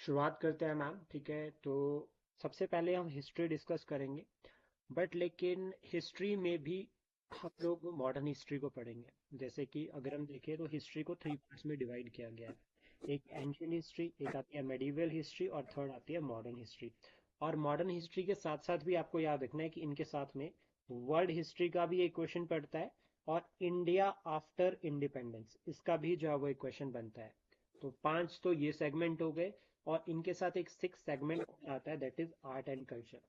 शुरुआत करते हैं मैम। ठीक है, तो सबसे पहले हम हिस्ट्री डिस्कस करेंगे। बट लेकिन हिस्ट्री में भी हम लोग मॉडर्न हिस्ट्री को पढ़ेंगे। जैसे कि अगर हम देखें तो हिस्ट्री को थ्री पार्ट्स में डिवाइड किया गया है। एक एंशियंट हिस्ट्री, एक आती है मेडिवल हिस्ट्री और थर्ड आती है मॉडर्न हिस्ट्री। और मॉडर्न हिस्ट्री के साथ साथ भी आपको याद रखना है कि इनके साथ में वर्ल्ड हिस्ट्री का भी एक क्वेश्चन पड़ता है और इंडिया आफ्टर इंडिपेंडेंस इसका भी जो है वो एक क्वेश्चन बनता है। तो पांच तो ये सेगमेंट हो गए और इनके साथ एक सिक्स सेगमेंट आता है, that is art and culture.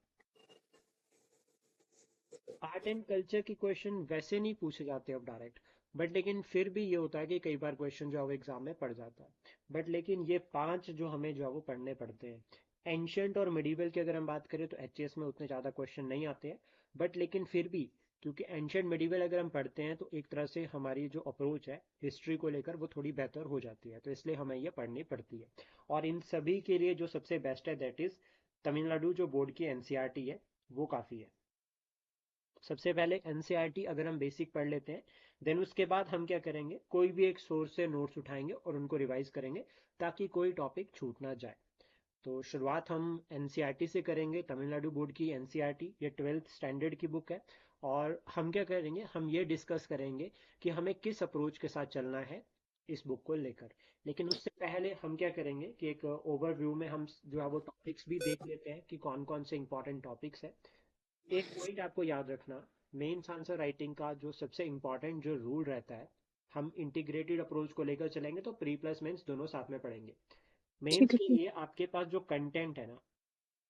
Art and culture के क्वेश्चन वैसे नहीं पूछे जाते अब डायरेक्ट, बट लेकिन फिर भी ये होता है कि कई बार क्वेश्चन जो है वो एग्जाम में पड़ जाता है। बट लेकिन ये पांच जो हमें जो है वो पढ़ने पड़ते हैं। एंशियंट और मिडिवल की अगर हम बात करें तो एचएएस में उतने ज़्यादा क्वेश्चन नहीं आते हैं। बट लेकिन फिर भी क्योंकि एंशियंट मिडिवल अगर हम पढ़ते हैं तो एक तरह से हमारी जो अप्रोच है हिस्ट्री को लेकर वो थोड़ी बेहतर हो जाती है, तो इसलिए हमें ये पढ़नी पड़ती है। और इन सभी के लिए जो सबसे बेस्ट है दैट इज़ तमिलनाडु जो बोर्ड की एनसीईआरटी है, वो काफ़ी है। सबसे पहले एनसीईआरटी अगर हम बेसिक पढ़ लेते हैं, देन उसके बाद हम क्या करेंगे, कोई भी एक सोर्स से नोट्स उठाएंगे और उनको रिवाइज करेंगे ताकि कोई टॉपिक छूट ना जाए। तो शुरुआत हम एनसीईआरटी से करेंगे। तमिलनाडु बोर्ड की एनसीईआरटी ये 12th स्टैंडर्ड की बुक है। और हम क्या करेंगे, हम ये डिस्कस करेंगे कि हमें किस अप्रोच के साथ चलना है इस बुक को लेकर। लेकिन उससे पहले हम क्या करेंगे कि एक ओवरव्यू में हम जो है वो टॉपिक्स भी देख लेते हैं कि कौन कौन से इंपॉर्टेंट टॉपिक्स है। एक पॉइंट आपको याद रखना, मेंस आंसर राइटिंग का जो सबसे इम्पोर्टेंट जो रूल रहता है, हम इंटीग्रेटेड अप्रोच को लेकर चलेंगे तो प्री प्लस मेंस दोनों साथ में पढ़ेंगे। मेंस ठीक है के सर। लिए आपके पास जो कंटेंट है ना,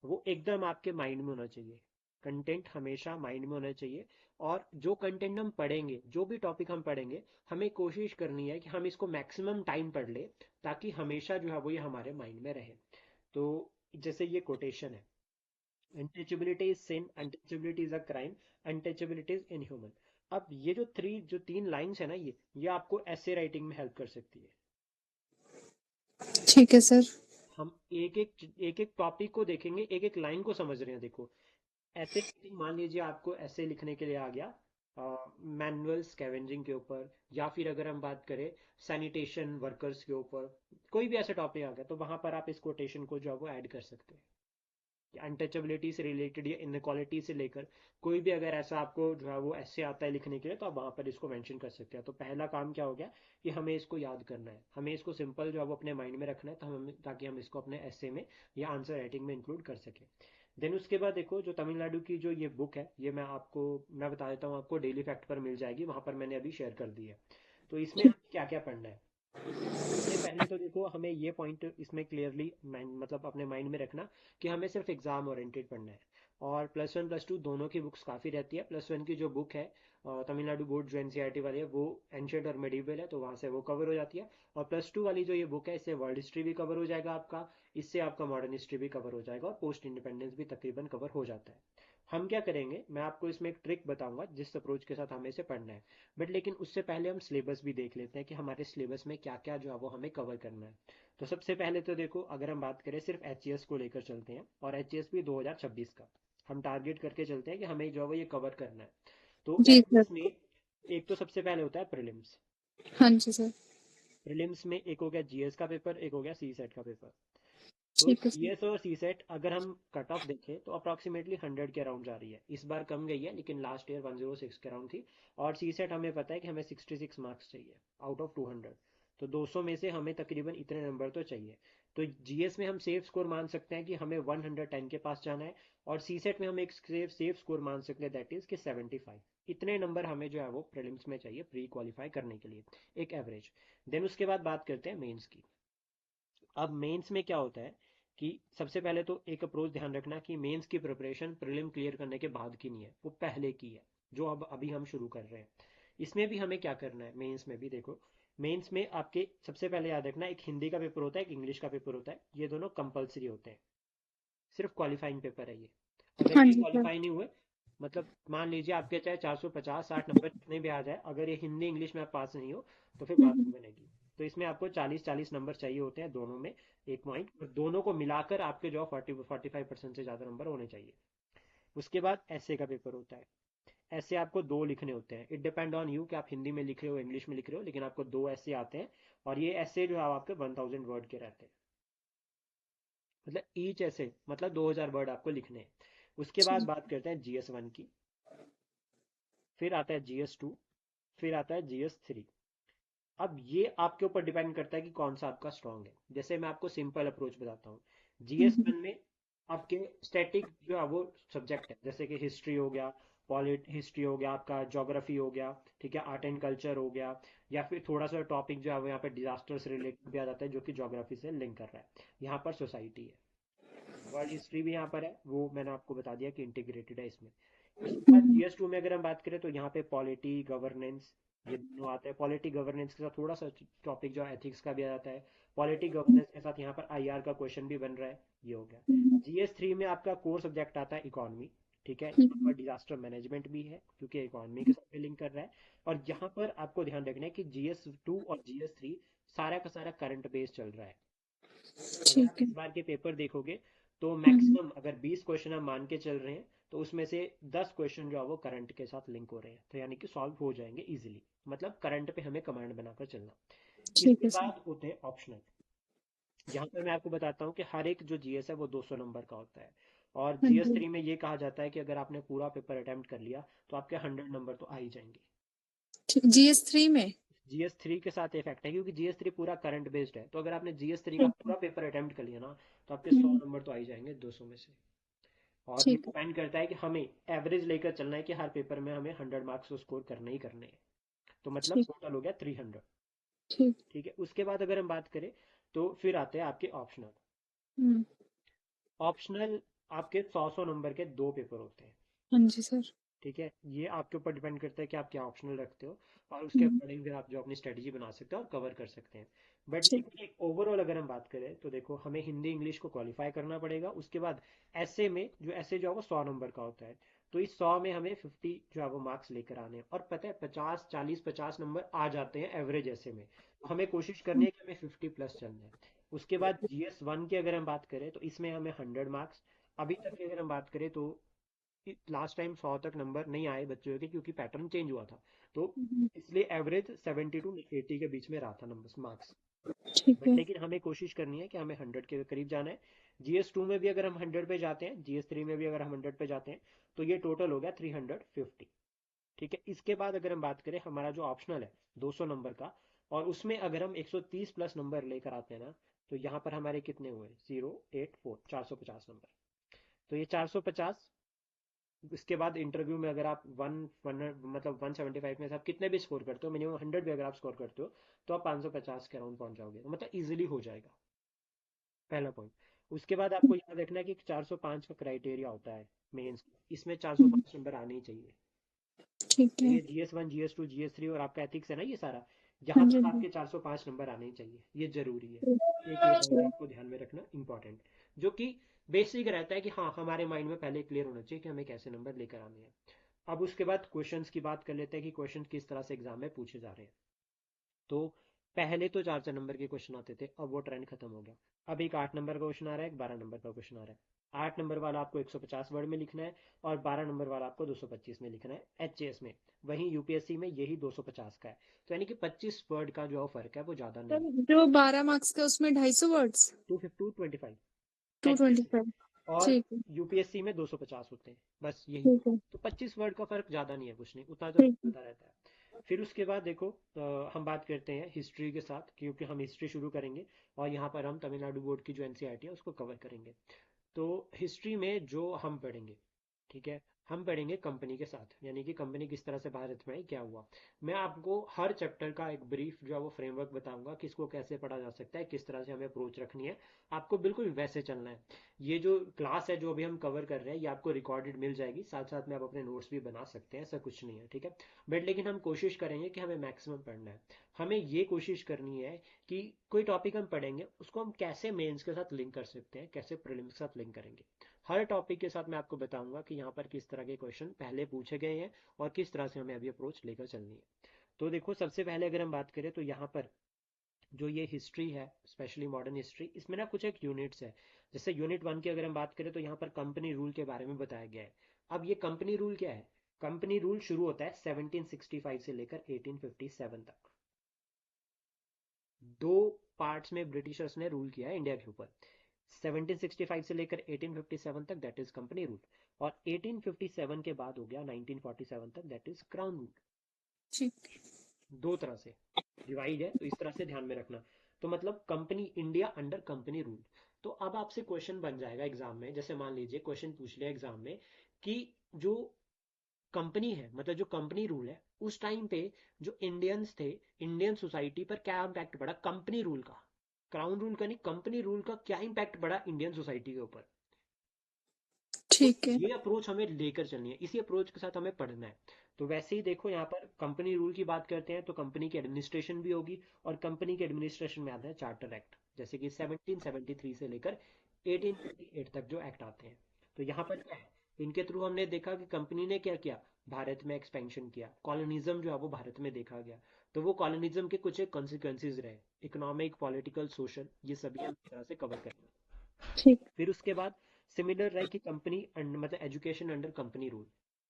वो एकदम आपके माइंड में होना चाहिए। कंटेंट हमेशा माइंड में होना चाहिए। और जो कंटेंट हम पढ़ेंगे, जो भी टॉपिक हम पढ़ेंगे, हमें कोशिश करनी है कि हम इसको मैक्सिमम टाइम पढ़ ले ताकि हमेशा जो है वो ये हमारे माइंड में रहे। तो जैसे ये कोटेशन है, untouchability is sin, untouchability is a crime, untouchability is inhuman. अब ये जो तीन लाइंस है ना, ये आपको ऐसे राइटिंग में हेल्प कर सकती है। ठीक है सर। हम एक एक टॉपिक को देखेंगे, एक एक लाइन को समझ रहे हैं। देखो, ऐसे मान लीजिए आपको ऐसे लिखने के लिए आ गया मैनुअल स्कैवेंजिंग के ऊपर, या फिर अगर हम बात करें सैनिटेशन वर्कर्स के ऊपर, कोई भी ऐसा टॉपिक आ गया तो वहां पर आप इस कोटेशन को जो है वो ऐड कर सकते हैं। अनटचेबिलिटी से रिलेटेड या इनक्वालिटी से लेकर कोई भी अगर ऐसा आपको जो है वो ऐसे आता है लिखने के लिए, तो आप वहां पर इसको मेंशन कर सकते हैं। तो पहला काम क्या हो गया कि हमें इसको याद करना है, हमें इसको सिंपल जो है वो अपने माइंड में रखना है, तो हम ताकि हम इसको अपने ऐसे में या आंसर राइटिंग में इंक्लूड कर सकें। देन उसके बाद देखो, जो तमिलनाडु की जो ये बुक है, ये मैं बता देता हूँ आपको, डेली फैक्ट पर मिल जाएगी, वहां पर मैंने अभी शेयर कर दी है। तो इसमें ठीक। हमें क्या क्या पढ़ना है। सबसे पहले तो देखो, हमें ये पॉइंट इसमें क्लियरली मतलब अपने माइंड में रखना कि हमें सिर्फ एग्जाम ओरिएंटेड पढ़ना है। और प्लस वन प्लस टू दोनों की बुक्स काफ़ी रहती है। प्लस वन की जो बुक है तमिलनाडु बोर्ड जो एनसीईआरटी वाली है, वो एंशियंट और मेडिवल है, तो वहाँ से वो कवर हो जाती है। और प्लस टू वाली जो ये बुक है, इससे वर्ल्ड हिस्ट्री भी कवर हो जाएगा आपका, इससे आपका मॉडर्न हिस्ट्री भी कवर हो जाएगा और पोस्ट इंडिपेंडेंस भी तकरीबन कवर हो जाता है। हम क्या करेंगे, मैं आपको इसमें एक ट्रिक बताऊंगा जिस अप्रोच के साथ हमें इसे पढ़ना है। बट लेकिन उससे पहले हम सिलेबस भी देख लेते हैं कि हमारे सिलेबस में क्या क्या जो है वो हमें कवर करना है। तो सबसे पहले तो देखो, अगर हम बात करें सिर्फ एचईएस को लेकर चलते हैं, और एचईएस भी 2026 का हम टारगेट करके चलते हैं कि हमें जो है वो ये कवर करना है। तो जी सर। एचईएस में एक तो सबसे पहले होता है प्रीलिम्स। हाँ जी सर। प्रीलिम्स में एक हो गया जीएस का पेपर, एक हो गया सी सेट का पेपर। तो ठीक है सर। जीएस और सी सेट अगर हम कट ऑफ देखें तो अप्रॉक्सीमेटली 100 के अराउंड जा रही है। इस बार कम गई है, लेकिन लास्ट ईयर 106 के अराउंड थी। और सी सेट हमें पता है कि हमें 66 मार्क्स चाहिए आउट ऑफ 200। तो 200 में से हमें तकरीबन इतने नंबर तो चाहिए। तो जीएस में हम सेफ स्कोर मान सकते हैं कि हमें 110 के पास जाना है। और सी सेट में हम एक सेफ स्कोर मान सकते हैं, दैट इज कि 75। इतने नंबर हमें जो है वो प्रीलिम्स में चाहिए प्री क्वालिफाई करने के लिए, एक एवरेज। देन उसके बाद बात करते हैं मेंस की। अब मेंस में क्या होता है कि सबसे पहले तो एक अप्रोच ध्यान रखना कि मेंस की प्रिपरेशन प्रीलिम क्लियर करने के बाद की नहीं है, वो पहले की है, जो अब अभी हम शुरू कर रहे हैं। इसमें भी हमें क्या करना है, मेंस में भी देखो, मेंस में आपके सबसे पहले याद रखना, एक हिंदी का पेपर होता है, एक इंग्लिश का पेपर होता है, ये दोनों कंपलसरी होते हैं। सिर्फ क्वालिफाइंग पेपर है ये। अगर हाँ ये जी सर। क्वालिफाई नहीं हुए, मतलब मान लीजिए आपके चाहे 450-60 नंबर कितने भी आ जाए, अगर ये हिंदी इंग्लिश में आप पास नहीं हो तो फिर बात नहीं बनेगी। तो इसमें आपको 40-40 नंबर चाहिए होते हैं दोनों में, एक पॉइंट, और दोनों को मिलाकर आपके जो 40-45% से ज़्यादा नंबर होने चाहिए। उसके बाद ऐसे का पेपर होता है। ऐसे आपको दो लिखने होते हैं, इट डिपेंड ऑन यू कि आप हिंदी में लिख रहे हो इंग्लिश में लिख रहे हो, लेकिन आपको दो ऐसे आते हैं। और ये ऐसे जो है आपके 1000 वर्ड के रहते हैं। मतलब ईच ऐसे मतलब 2000 वर्ड आपको लिखने हैं। उसके बाद ठीक। बात करते हैं GS1 की, फिर आता है GS2, फिर आता है GS3। अब ये आपके ऊपर डिपेंड करता है कि कौन सा आपका स्ट्रांग है। जैसे मैं आपको सिंपल अप्रोच बताता हूँ। GS1 में आपके स्टैटिक जो है वो सब्जेक्ट है, जैसे कि हिस्ट्री हो गया, पॉलिट हिस्ट्री हो गया, आपका ज्योग्राफी हो गया, ठीक है, आर्ट एंड कल्चर हो गया, या फिर थोड़ा सा टॉपिक जो है वो यहाँ पे डिजास्टर से रिलेटेड भी आ जाता है जो कि ज्योग्राफी से लिंक कर रहा है। यहाँ पर सोसाइटी है, वर्ल्ड हिस्ट्री भी यहाँ पर है, वो मैंने आपको बता दिया कि इंटीग्रेटेड है इसमें। उसके बाद GS2 में अगर हम बात करें तो यहाँ पे पॉलिटी गवर्नेंस, ये दोनों आते हैं। पॉलिटी गवर्नेंस के साथ थोड़ा सा टॉपिक जो एथिक्स का भी आ जाता है। पॉलिटी गवर्नेंस के साथ यहाँ पर IR का क्वेश्चन भी बन रहा है, ये हो गया। GS3 में आपका कोर सब्जेक्ट आता है इकोनॉमी, ठीक है, यहाँ पर डिजास्टर मैनेजमेंट भी है क्योंकि इकोनॉमी के साथ भी लिंक कर रहा है। और यहाँ पर आपको ध्यान रखना है कि GS2 और GS3 सारा का सारा करंट बेस चल रहा है। अगर आप ठीक है। इस बार के पेपर देखोगे तो मैक्सिमम अगर 20 क्वेश्चन हम मान के चल रहे हैं तो उसमें से 10 क्वेश्चन जो है वो करंट के साथ लिंक हो रहे हैं, तो यानी कि सॉल्व हो जाएंगे इजीली। मतलब करंट पे हमें कमांड बनाकर चलना। ठीक इसके है सर। बाद होते हैं ऑप्शनल। यहाँ पर मैं आपको बताता हूँ कि हर एक जो GS है वो 200 नंबर का होता है। और हाँ जी। GS3 में ये कहा जाता है कि अगर आपने पूरा पेपर अटेम्प्ट कर लिया तो आपके 100 नंबर तो आ ही जाएंगे। GS3 में। GS3 के साथ इफेक्ट है क्योंकि GS3 पूरा करंट बेस्ड है, तो अगर आपने GS3 का ठीक है। पूरा पेपर अटेम्प्ट कर लिया ना तो आपके 100 हम्म, नंबर तो आ ही जाएंगे 200 में से। और ये ठीक है। डिपेंड करता है कि हमें एवरेज लेकर चलना है कि हर पेपर में हमें 100 मार्क्स तो स्कोर करने ही करने हैं। तो मतलब ठीक। टोटल हो गया 300। ठीक। ठीक है, उसके बाद अगर हम बात करें तो फिर आते हैं आपके ऑप्शनल। हम्म। ऑप्शनल आपके 100 नंबर के दो पेपर होते हैं। हाँ जी सर। ठीक है, ये आपके ऊपर डिपेंड करता है कि आप क्या ऑप्शनल रखते हो, और उसके हम्म। अकॉर्डिंग फिर आप जो अपनी स्ट्रेटजी बना सकते हो और कवर कर सकते हैं। बट ठीक। लेकिन एक ओवरऑल अगर हम बात करें तो देखो हमें हिंदी इंग्लिश को क्वालिफाई करना पड़ेगा। उसके बाद ऐसे में जो ऐसे जो है वो 100 नंबर का होता है, तो इस 100 में हमें 50 जो है वो मार्क्स लेकर आने हैं। और पता है 50 40 50 नंबर आ जाते हैं एवरेज ऐसे में, तो हमें कोशिश करनी है कि हमें 50+ चलना है। उसके बाद GS1 की अगर हम बात करें तो इसमें हमें 100 मार्क्स। अभी तक की अगर हम बात करें तो लास्ट टाइम 100 तक नंबर नहीं आए बच्चों के क्योंकि पैटर्न चेंज हुआ था, तो इसलिए एवरेज 70 to 80 के बीच में रहा था नंबर मार्क्स। ठीक बट है। लेकिन हमें कोशिश करनी है कि हमें 100 के करीब जाना है। GS2 में भी अगर हम 100 पे जाते हैं, GS3 में भी अगर हम 100 पे जाते हैं, तो ये टोटल हो गया 350। ठीक है, इसके बाद अगर हम बात करें हमारा जो ऑप्शनल है 200 नंबर का, और उसमें अगर हम 130+ नंबर लेकर आते हैं ना, तो यहाँ पर हमारे कितने हुए, 084 450 नंबर। तो ये 450, इसके बाद इंटरव्यू में अगर आप वन मतलब 175 में से आप कितने भी स्कोर करते हो, मिनिमम 100 भी अगर आप स्कोर करते हो, तो आप 550 के अराउंड पहुंच जाओगे, तो मतलब इजीली हो जाएगा, पहला पॉइंट। उसके बाद आपको याद रखना है कि 405 का क्राइटेरिया होता है मेंस, इसमें 405 नंबर आने ही चाहिए। ठीक तो है। ये GS1 GS2 GS3 और आपका एथिक्स है ना, ये सारा हाँ यहाँ जी। तक आपके 405 नंबर आने ही चाहिए, ये जरूरी है। एक ये पॉइंट आपको ध्यान में रखना इंपॉर्टेंट, जो कि बेसिक रहता है कि हाँ हमारे माइंड में पहले क्लियर होना चाहिए कि हमें कैसे नंबर लेकर आने हैं। अब उसके बाद क्वेश्चंस की बात कर लेते हैं कि क्वेश्चन किस तरह से एग्जाम में पूछे जा रहे हैं। तो पहले तो 4 4 नंबर के क्वेश्चन आते थे, अब वो ट्रेंड खत्म हो गया। अब एक 8 नंबर का क्वेश्चन आ रहा है, एक 12 नंबर का क्वेश्चन आ रहा है। 8 नंबर वाला आपको 150 वर्ड में लिखना है, और 12 नंबर वाला आपको 225 में लिखना है HAS में। वहीं UPSC में यही 250 का है, तो यानी कि 25 वर्ड का जो फर्क है वो ज्यादा नहीं सर है। जो 12 मार्क्स का उसमें 250 वर्ड्स। 225 टू ट्वेंटी HAS में, फाइव और ठीक है। UPSC में 250 होते हैं, बस यही। ठीक है। तो 25 वर्ड का फर्क ज्यादा नहीं है, कुछ नहीं उतना तो ठीक है। ज्यादा रहता है। फिर उसके बाद देखो हम बात करते हैं हिस्ट्री के साथ, क्योंकि हम हिस्ट्री शुरू करेंगे, और यहाँ पर हम तमिलनाडु बोर्ड की जो NCERT है उसको कवर करेंगे। तो हिस्ट्री में जो हम पढ़ेंगे, ठीक है, हम पढ़ेंगे कंपनी के साथ, यानी कि कंपनी किस तरह से भारत में आई, क्या हुआ। मैं आपको हर चैप्टर का एक ब्रीफ जो है वो फ्रेमवर्क बताऊंगा कि इसको कैसे पढ़ा जा सकता है, किस तरह से हमें अप्रोच रखनी है। आपको बिल्कुल वैसे चलना है। ये जो क्लास है जो अभी हम कवर कर रहे हैं ये आपको रिकॉर्डेड मिल जाएगी, साथ साथ में आप अपने नोट्स भी बना सकते हैं, ऐसा कुछ नहीं है, ठीक है। बट लेकिन हम कोशिश करेंगे कि हमें मैक्सिमम पढ़ना है। हमें ये कोशिश करनी है कि कोई टॉपिक हम पढ़ेंगे उसको हम कैसे मेंस के साथ लिंक कर सकते हैं, कैसे प्रीलिम्स के साथ लिंक करेंगे। हर टॉपिक के साथ मैं आपको बताऊंगा कि यहाँ पर किस तरह के क्वेश्चन पहले पूछे गए हैं और किस तरह से हमें अभी अप्रोच लेकर चलनी है। तो देखो सबसे पहले अगर हम बात करें तो यहाँ पर जो ये हिस्ट्री है, स्पेशली मॉडर्न हिस्ट्री, इसमें ना कुछ एक यूनिट्स है। जैसे यूनिट 1 की अगर हम बात करें तो यहाँ पर कंपनी रूल के बारे में बताया गया है। अब ये कंपनी रूल क्या है? कंपनी रूल शुरू होता है 1765 से लेकर 1857 तक। दो पार्ट्स में ब्रिटिशर्स ने रूल किया है इंडिया के ऊपर। 1765 से लेकर 1857 तक दैट इज कंपनी रूल, और 1857 के बाद हो गया 1947 तक दैट इज क्राउन रूल। ठीक। दो तरह से डिवाइड है, तो इस तरह से ध्यान में रखना। तो मतलब company India under company rule. तो अब आपसे क्वेश्चन बन जाएगा एग्जाम में, जैसे मान लीजिए क्वेश्चन पूछ लिया एग्जाम में कि जो कंपनी है, मतलब जो कंपनी रूल है, उस टाइम पे जो इंडियंस थे, इंडियन सोसाइटी पर क्या इम्पैक्ट पड़ा कंपनी रूल का, क्राउन रूल का नहीं, कंपनी रूल का क्या इम्पैक्ट पड़ा इंडियन सोसाइटी के ऊपर। तो ठीक है। ये अप्रोच हमें लेकर चलनी है, इसी अप्रोच के साथ हमें पढ़ना है। तो वैसे ही देखो यहाँ पर कंपनी रूल की बात करते हैं तो कंपनी की एडमिनिस्ट्रेशन भी होगी, और कंपनी के एडमिनिस्ट्रेशन में आता है चार्टर एक्ट, जैसे कि 1773 से लेकर 1858 तक जो एक्ट आते हैं। तो यहाँ पर क्या है, इनके थ्रू हमने देखा कि कंपनी ने क्या किया, भारत में एक्सपेंशन किया, कॉलोनिज्म जो है वो भारत में देखा गया। तो वो कॉलोनिज्म के कुछ एक कॉन्सिक्वेंसेज रहे, इकोनॉमिक, पॉलिटिकल, सोशल, ये सभी हम इस तरह से कवर करेंगे। ठीक। फिर उसके बाद सिमिलर रहे कि कंपनी मतलब education under company rule,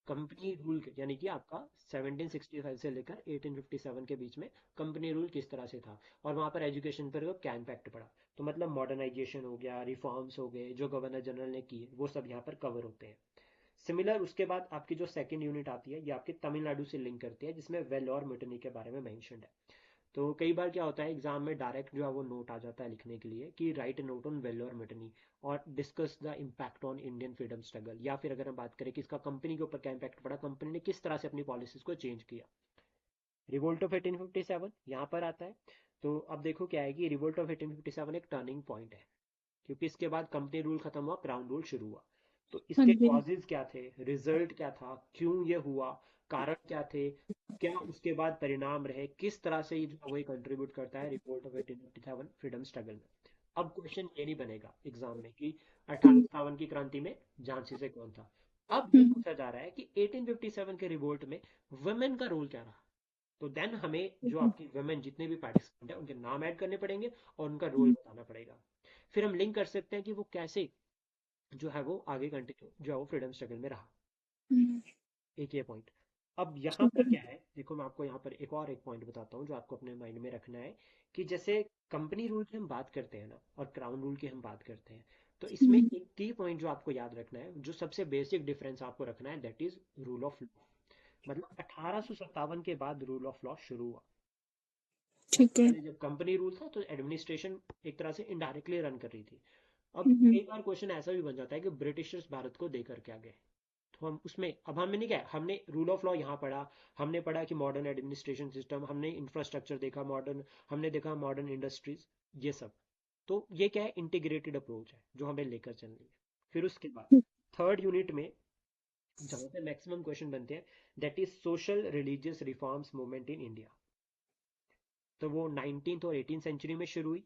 company rule यानी कि आपका 1765 से लेकर 1857 के बीच में कंपनी रूल किस तरह से था, और वहाँ पर एजुकेशन पर क्या इम्पैक्ट पड़ा। तो मतलब मॉडर्नाइजेशन हो गया, रिफॉर्म्स हो गए जो गवर्नर जनरल ने किए, वो सब यहाँ पर कवर होते हैं। सिमिलर उसके बाद आपकी जो सेकंड यूनिट आती है, ये आपके तमिलनाडु से लिंक करती है, जिसमें वेल और मिटनी के बारे में मेंशन्ड है। तो कई बार क्या होता है एग्जाम में डायरेक्ट जो है वो नोट आ जाता है लिखने के लिए कि राइट नोट ऑन वेलोर मिटनी और discuss the impact on Indian freedom struggle, या फिर अगर हम बात करें कि इसका कंपनी के ऊपर क्या इम्पैक्ट पड़ा, कंपनी ने किस तरह से अपनी पॉलिसीज को चेंज किया। रिवोल्ट ऑफ 1857 यहाँ पर आता है। तो अब देखो क्या है कि रिवोल्ट ऑफ 1857 एक टर्निंग पॉइंट है, क्योंकि इसके बाद कंपनी रूल खत्म हुआ, क्राउन रूल शुरू हुआ। तो हाँ इसके जी। कॉजेज क्या थे, रिजल्ट क्या था, क्यों ये हुआ, कारण क्या थे, क्या उसके बाद परिणाम रहे, किस तरह से ये जो वही कंट्रीब्यूट करता है रिपोर्ट ऑफ 1857 फ्रीडम स्ट्रगल में। अब क्वेश्चन ये नहीं बनेगा एग्जाम में कि 1857 की क्रांति में झांसी से कौन था। अब ये हम्म। पूछा जा रहा है कि 1857 के रिवोल्ट में वुमेन का रोल क्या रहा। तो देन हमें जो आपकी वुमेन जितने भी पार्टिसिपेंट है उनके नाम ऐड करने पड़ेंगे और उनका रोल बताना पड़ेगा। फिर हम लिंक कर सकते हैं कि वो कैसे जो है वो आगे कंटिन्यू जो है वो फ्रीडम स्ट्रगल में रहा। हम्म। एक ये पॉइंट। अब यहाँ ठीक पर है। क्या है, देखो मैं आपको यहाँ पर एक पॉइंट बताता हूँ जो आपको अपने माइंड में रखना है, कि जैसे कंपनी रूल की हम बात करते हैं ना और क्राउन रूल की हम बात करते हैं, तो इसमें हम्म। एक की पॉइंट जो आपको याद रखना है, जो सबसे बेसिक डिफरेंस आपको रखना है, that is rule of law. मतलब 1857 के बाद रूल ऑफ लॉ शुरू हुआ। उससे ठीक है। पहले जब कंपनी रूल था तो एडमिनिस्ट्रेशन एक तरह से इनडायरेक्टली रन कर रही थी। अब हम्म। कई बार क्वेश्चन ऐसा भी बन जाता है कि ब्रिटिशर्स भारत को देकर क्या गए, तो हम उसमें अब हमने नहीं क्या हमने रूल ऑफ लॉ यहाँ पढ़ा, हमने पढ़ा कि मॉडर्न एडमिनिस्ट्रेशन सिस्टम, हमने इंफ्रास्ट्रक्चर देखा मॉडर्न, हमने देखा मॉडर्न इंडस्ट्रीज, ये सब। तो ये क्या है, इंटीग्रेटेड अप्रोच है जो हमें लेकर चलनी है। फिर उसके बाद थर्ड यूनिट में जहाँ पे मैक्सिमम क्वेश्चन बनते हैं, that is social religious reforms movement in India. तो वो 19th और 18th सेंचुरी में शुरू हुई।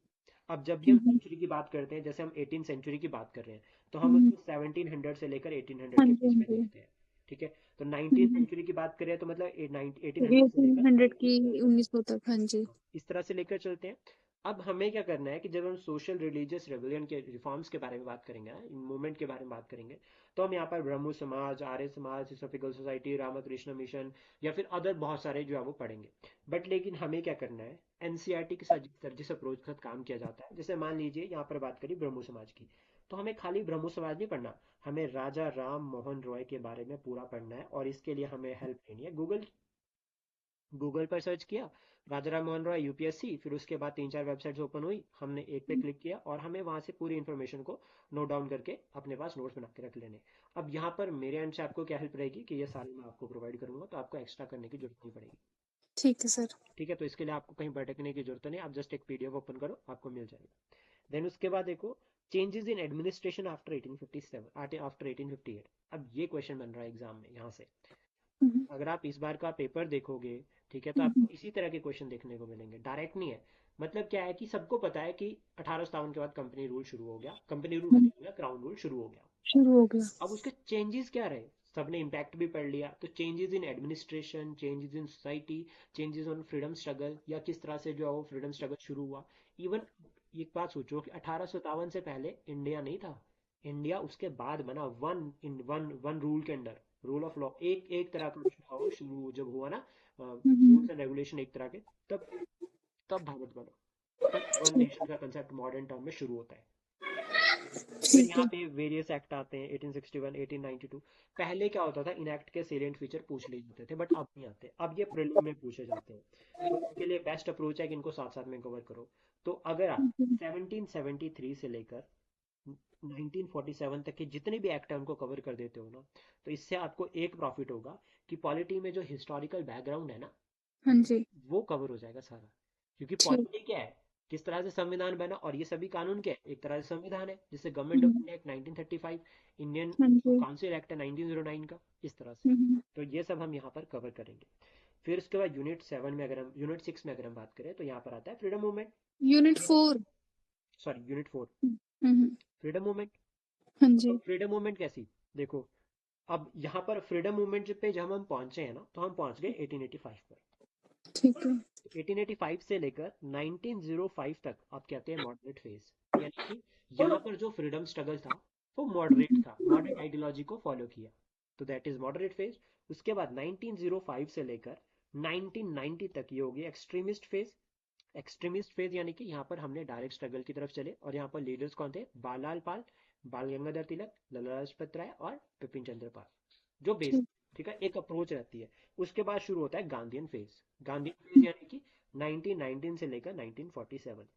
अब जब भी हम हम्म। सेंचुरी की बात करते हैं, जैसे हम 18th सेंचुरी की बात कर रहे हैं, तो हम हम्म। उसको 1700 से लेकर 1800 हाँ के जी, हाँ बीच में जी। देखते हैं। ठीक है, तो 19th हम्म। सेंचुरी की बात करें तो मतलब 1800 से लेकर 1800 की 1900 तक, 1900 तक। हाँ जी। इस तरह से लेकर चलते हैं। अब हमें क्या करना है कि जब हम सोशल रिलीजियस रेवलियन के रिफॉर्म्स के बारे में बात करेंगे ना, इन मूवमेंट के बारे में बात करेंगे, तो हम यहाँ पर ब्रह्मो समाज, Arya Samaj, theosophical society, Ramakrishna mission, या फिर अदर बहुत सारे जो है वो पढ़ेंगे। बट लेकिन हमें क्या करना है, एनसीईआरटी के साथ जिस अप्रोच के साथ काम किया जाता है, जैसे मान लीजिए यहाँ पर बात करी ब्रह्मो समाज की, तो हमें खाली ब्रह्मो समाज नहीं पढ़ना, हमें राजा राम मोहन रॉय के बारे में पूरा पढ़ना है, और इसके लिए हमें हेल्प लेनी है गूगल पर सर्च किया राजा राम मोहन रॉय यूपीएससी, फिर उसके बाद तीन चार वेबसाइट्स ओपन हुई, हमने एक पे क्लिक किया और हमें वहां से पूरी इन्फॉर्मेशन को नोट डाउन करके अपने पास नोट्स बना के रख लेने। अब यहाँ पर मेरे एंड से आपको क्या हेल्प रहेगी कि ये सारी मैं आपको प्रोवाइड करूंगा, तो आपको एक्स्ट्रा करने की जरूरत नहीं पड़ेगी। ठीक है सर। ठीक है, तो इसके लिए आपको कहीं भटकने की जरूरत नहीं, आप जस्ट एक पीडीएफ ओपन करो आपको मिल जाएगा। देन उसके बाद देखो changes in administration after 1857 after 1858। अब ये क्वेश्चन बन रहा है एग्जाम में यहाँ से, हम्म। अगर आप इस बार का पेपर देखोगे, ठीक है, तो हम्म। आपको इसी तरह के क्वेश्चन देखने को मिलेंगे, डायरेक्ट नहीं है। मतलब क्या है कि सबको पता है कि 1857 के बाद कंपनी रूल शुरू हो गया, कंपनी रूल खत्म हो गया, क्राउन रूल शुरू हो गया। शुरू हो गया। अब उसके चेंजेस क्या रहे, सबने इम्पैक्ट भी पढ़ लिया, तो changes in administration, changes in society, changes on freedom struggle, या किस तरह से जो है वो फ्रीडम स्ट्रगल शुरू हुआ। इवन एक बात सोचो कि 1857 से पहले इंडिया नहीं था, इंडिया उसके बाद बना, one in one one rule के अंडर, रूल ऑफ लॉ, एक एक तरह का जो था वो शुरू जब हुआ ना, हम्म। रूल्स एंड रेगुलेशन एक तरह के, तब तब भारत बना, तब वन ठीक। नेशन का कंसेप्ट मॉडर्न टर्म में शुरू होता है। फिर ठीक यहाँ है। पे वेरियस एक्ट आते हैं 1861 1892। पहले क्या होता था, इन एक्ट के सेलिएंट फीचर पूछ लिए जाते थे, बट अब नहीं आते, अब ये प्रीलिम में पूछे जाते हैं। तो इनके लिए बेस्ट अप्रोच है कि इनको साथ साथ में कवर करो। तो अगर आप हम्म, 1773 से लेकर 1947 तक के जितने भी एक्ट है उनको कवर कर देते हो ना, तो इससे आपको एक प्रॉफिट होगा कि पॉलिटी में जो हिस्टोरिकल बैकग्राउंड है ना, हाँ जी। वो कवर हो जाएगा सारा। क्योंकि ठीक। पॉलिटी क्या है, किस तरह से संविधान बना, और ये सभी कानून क्या है, एक तरह से संविधान है, जिससे government of hmm, India act 1935, Indian हाँ जी। काउंसिल एक्ट है 1909 का, इस तरह से। हम्म, तो ये सब हम यहाँ पर कवर करेंगे। फिर उसके बाद यूनिट 6 में अगर हम बात करें, तो यहाँ पर आता है freedom movement. Unit 4। Sorry, unit 4, हम्म, फ्रीडम मूवमेंट। हाँ तो जी। फ्रीडम मूवमेंट कैसी, देखो, अब यहाँ पर फ्रीडम मूवमेंट पे जब हम पहुंचे हैं ना, तो हम पहुंच गए 1885 पर। ठीक है। तो 1885 से लेकर 1905 तक आप कहते हैं मॉडरेट फेज, यानी कि यहाँ पर जो फ्रीडम स्ट्रगल था वो मॉडरेट हम्म, था, मॉडरेट आइडियोलॉजी को फॉलो किया। तो दैट इज मॉडरेट फेज। उसके बाद 1905 से लेकर 1990 तक ये हो गया एक्सट्रीमिस्ट फेज। एक्सट्रीमिस्ट फेज यानी कि यहाँ पर हमने डायरेक्ट स्ट्रगल की तरफ चले, और यहाँ पर लीडर्स कौन थे, बालाल पाल, बाल गंगाधर तिलक, लाला लाजपत राय और बिपिन चंद्र पाल, जो बेस। ठीक। ठीक है, एक अप्रोच रहती है। उसके बाद शुरू होता है गांधीयन फेज। गांधीयन फेज यानी कि 1919 से लेकर 1947।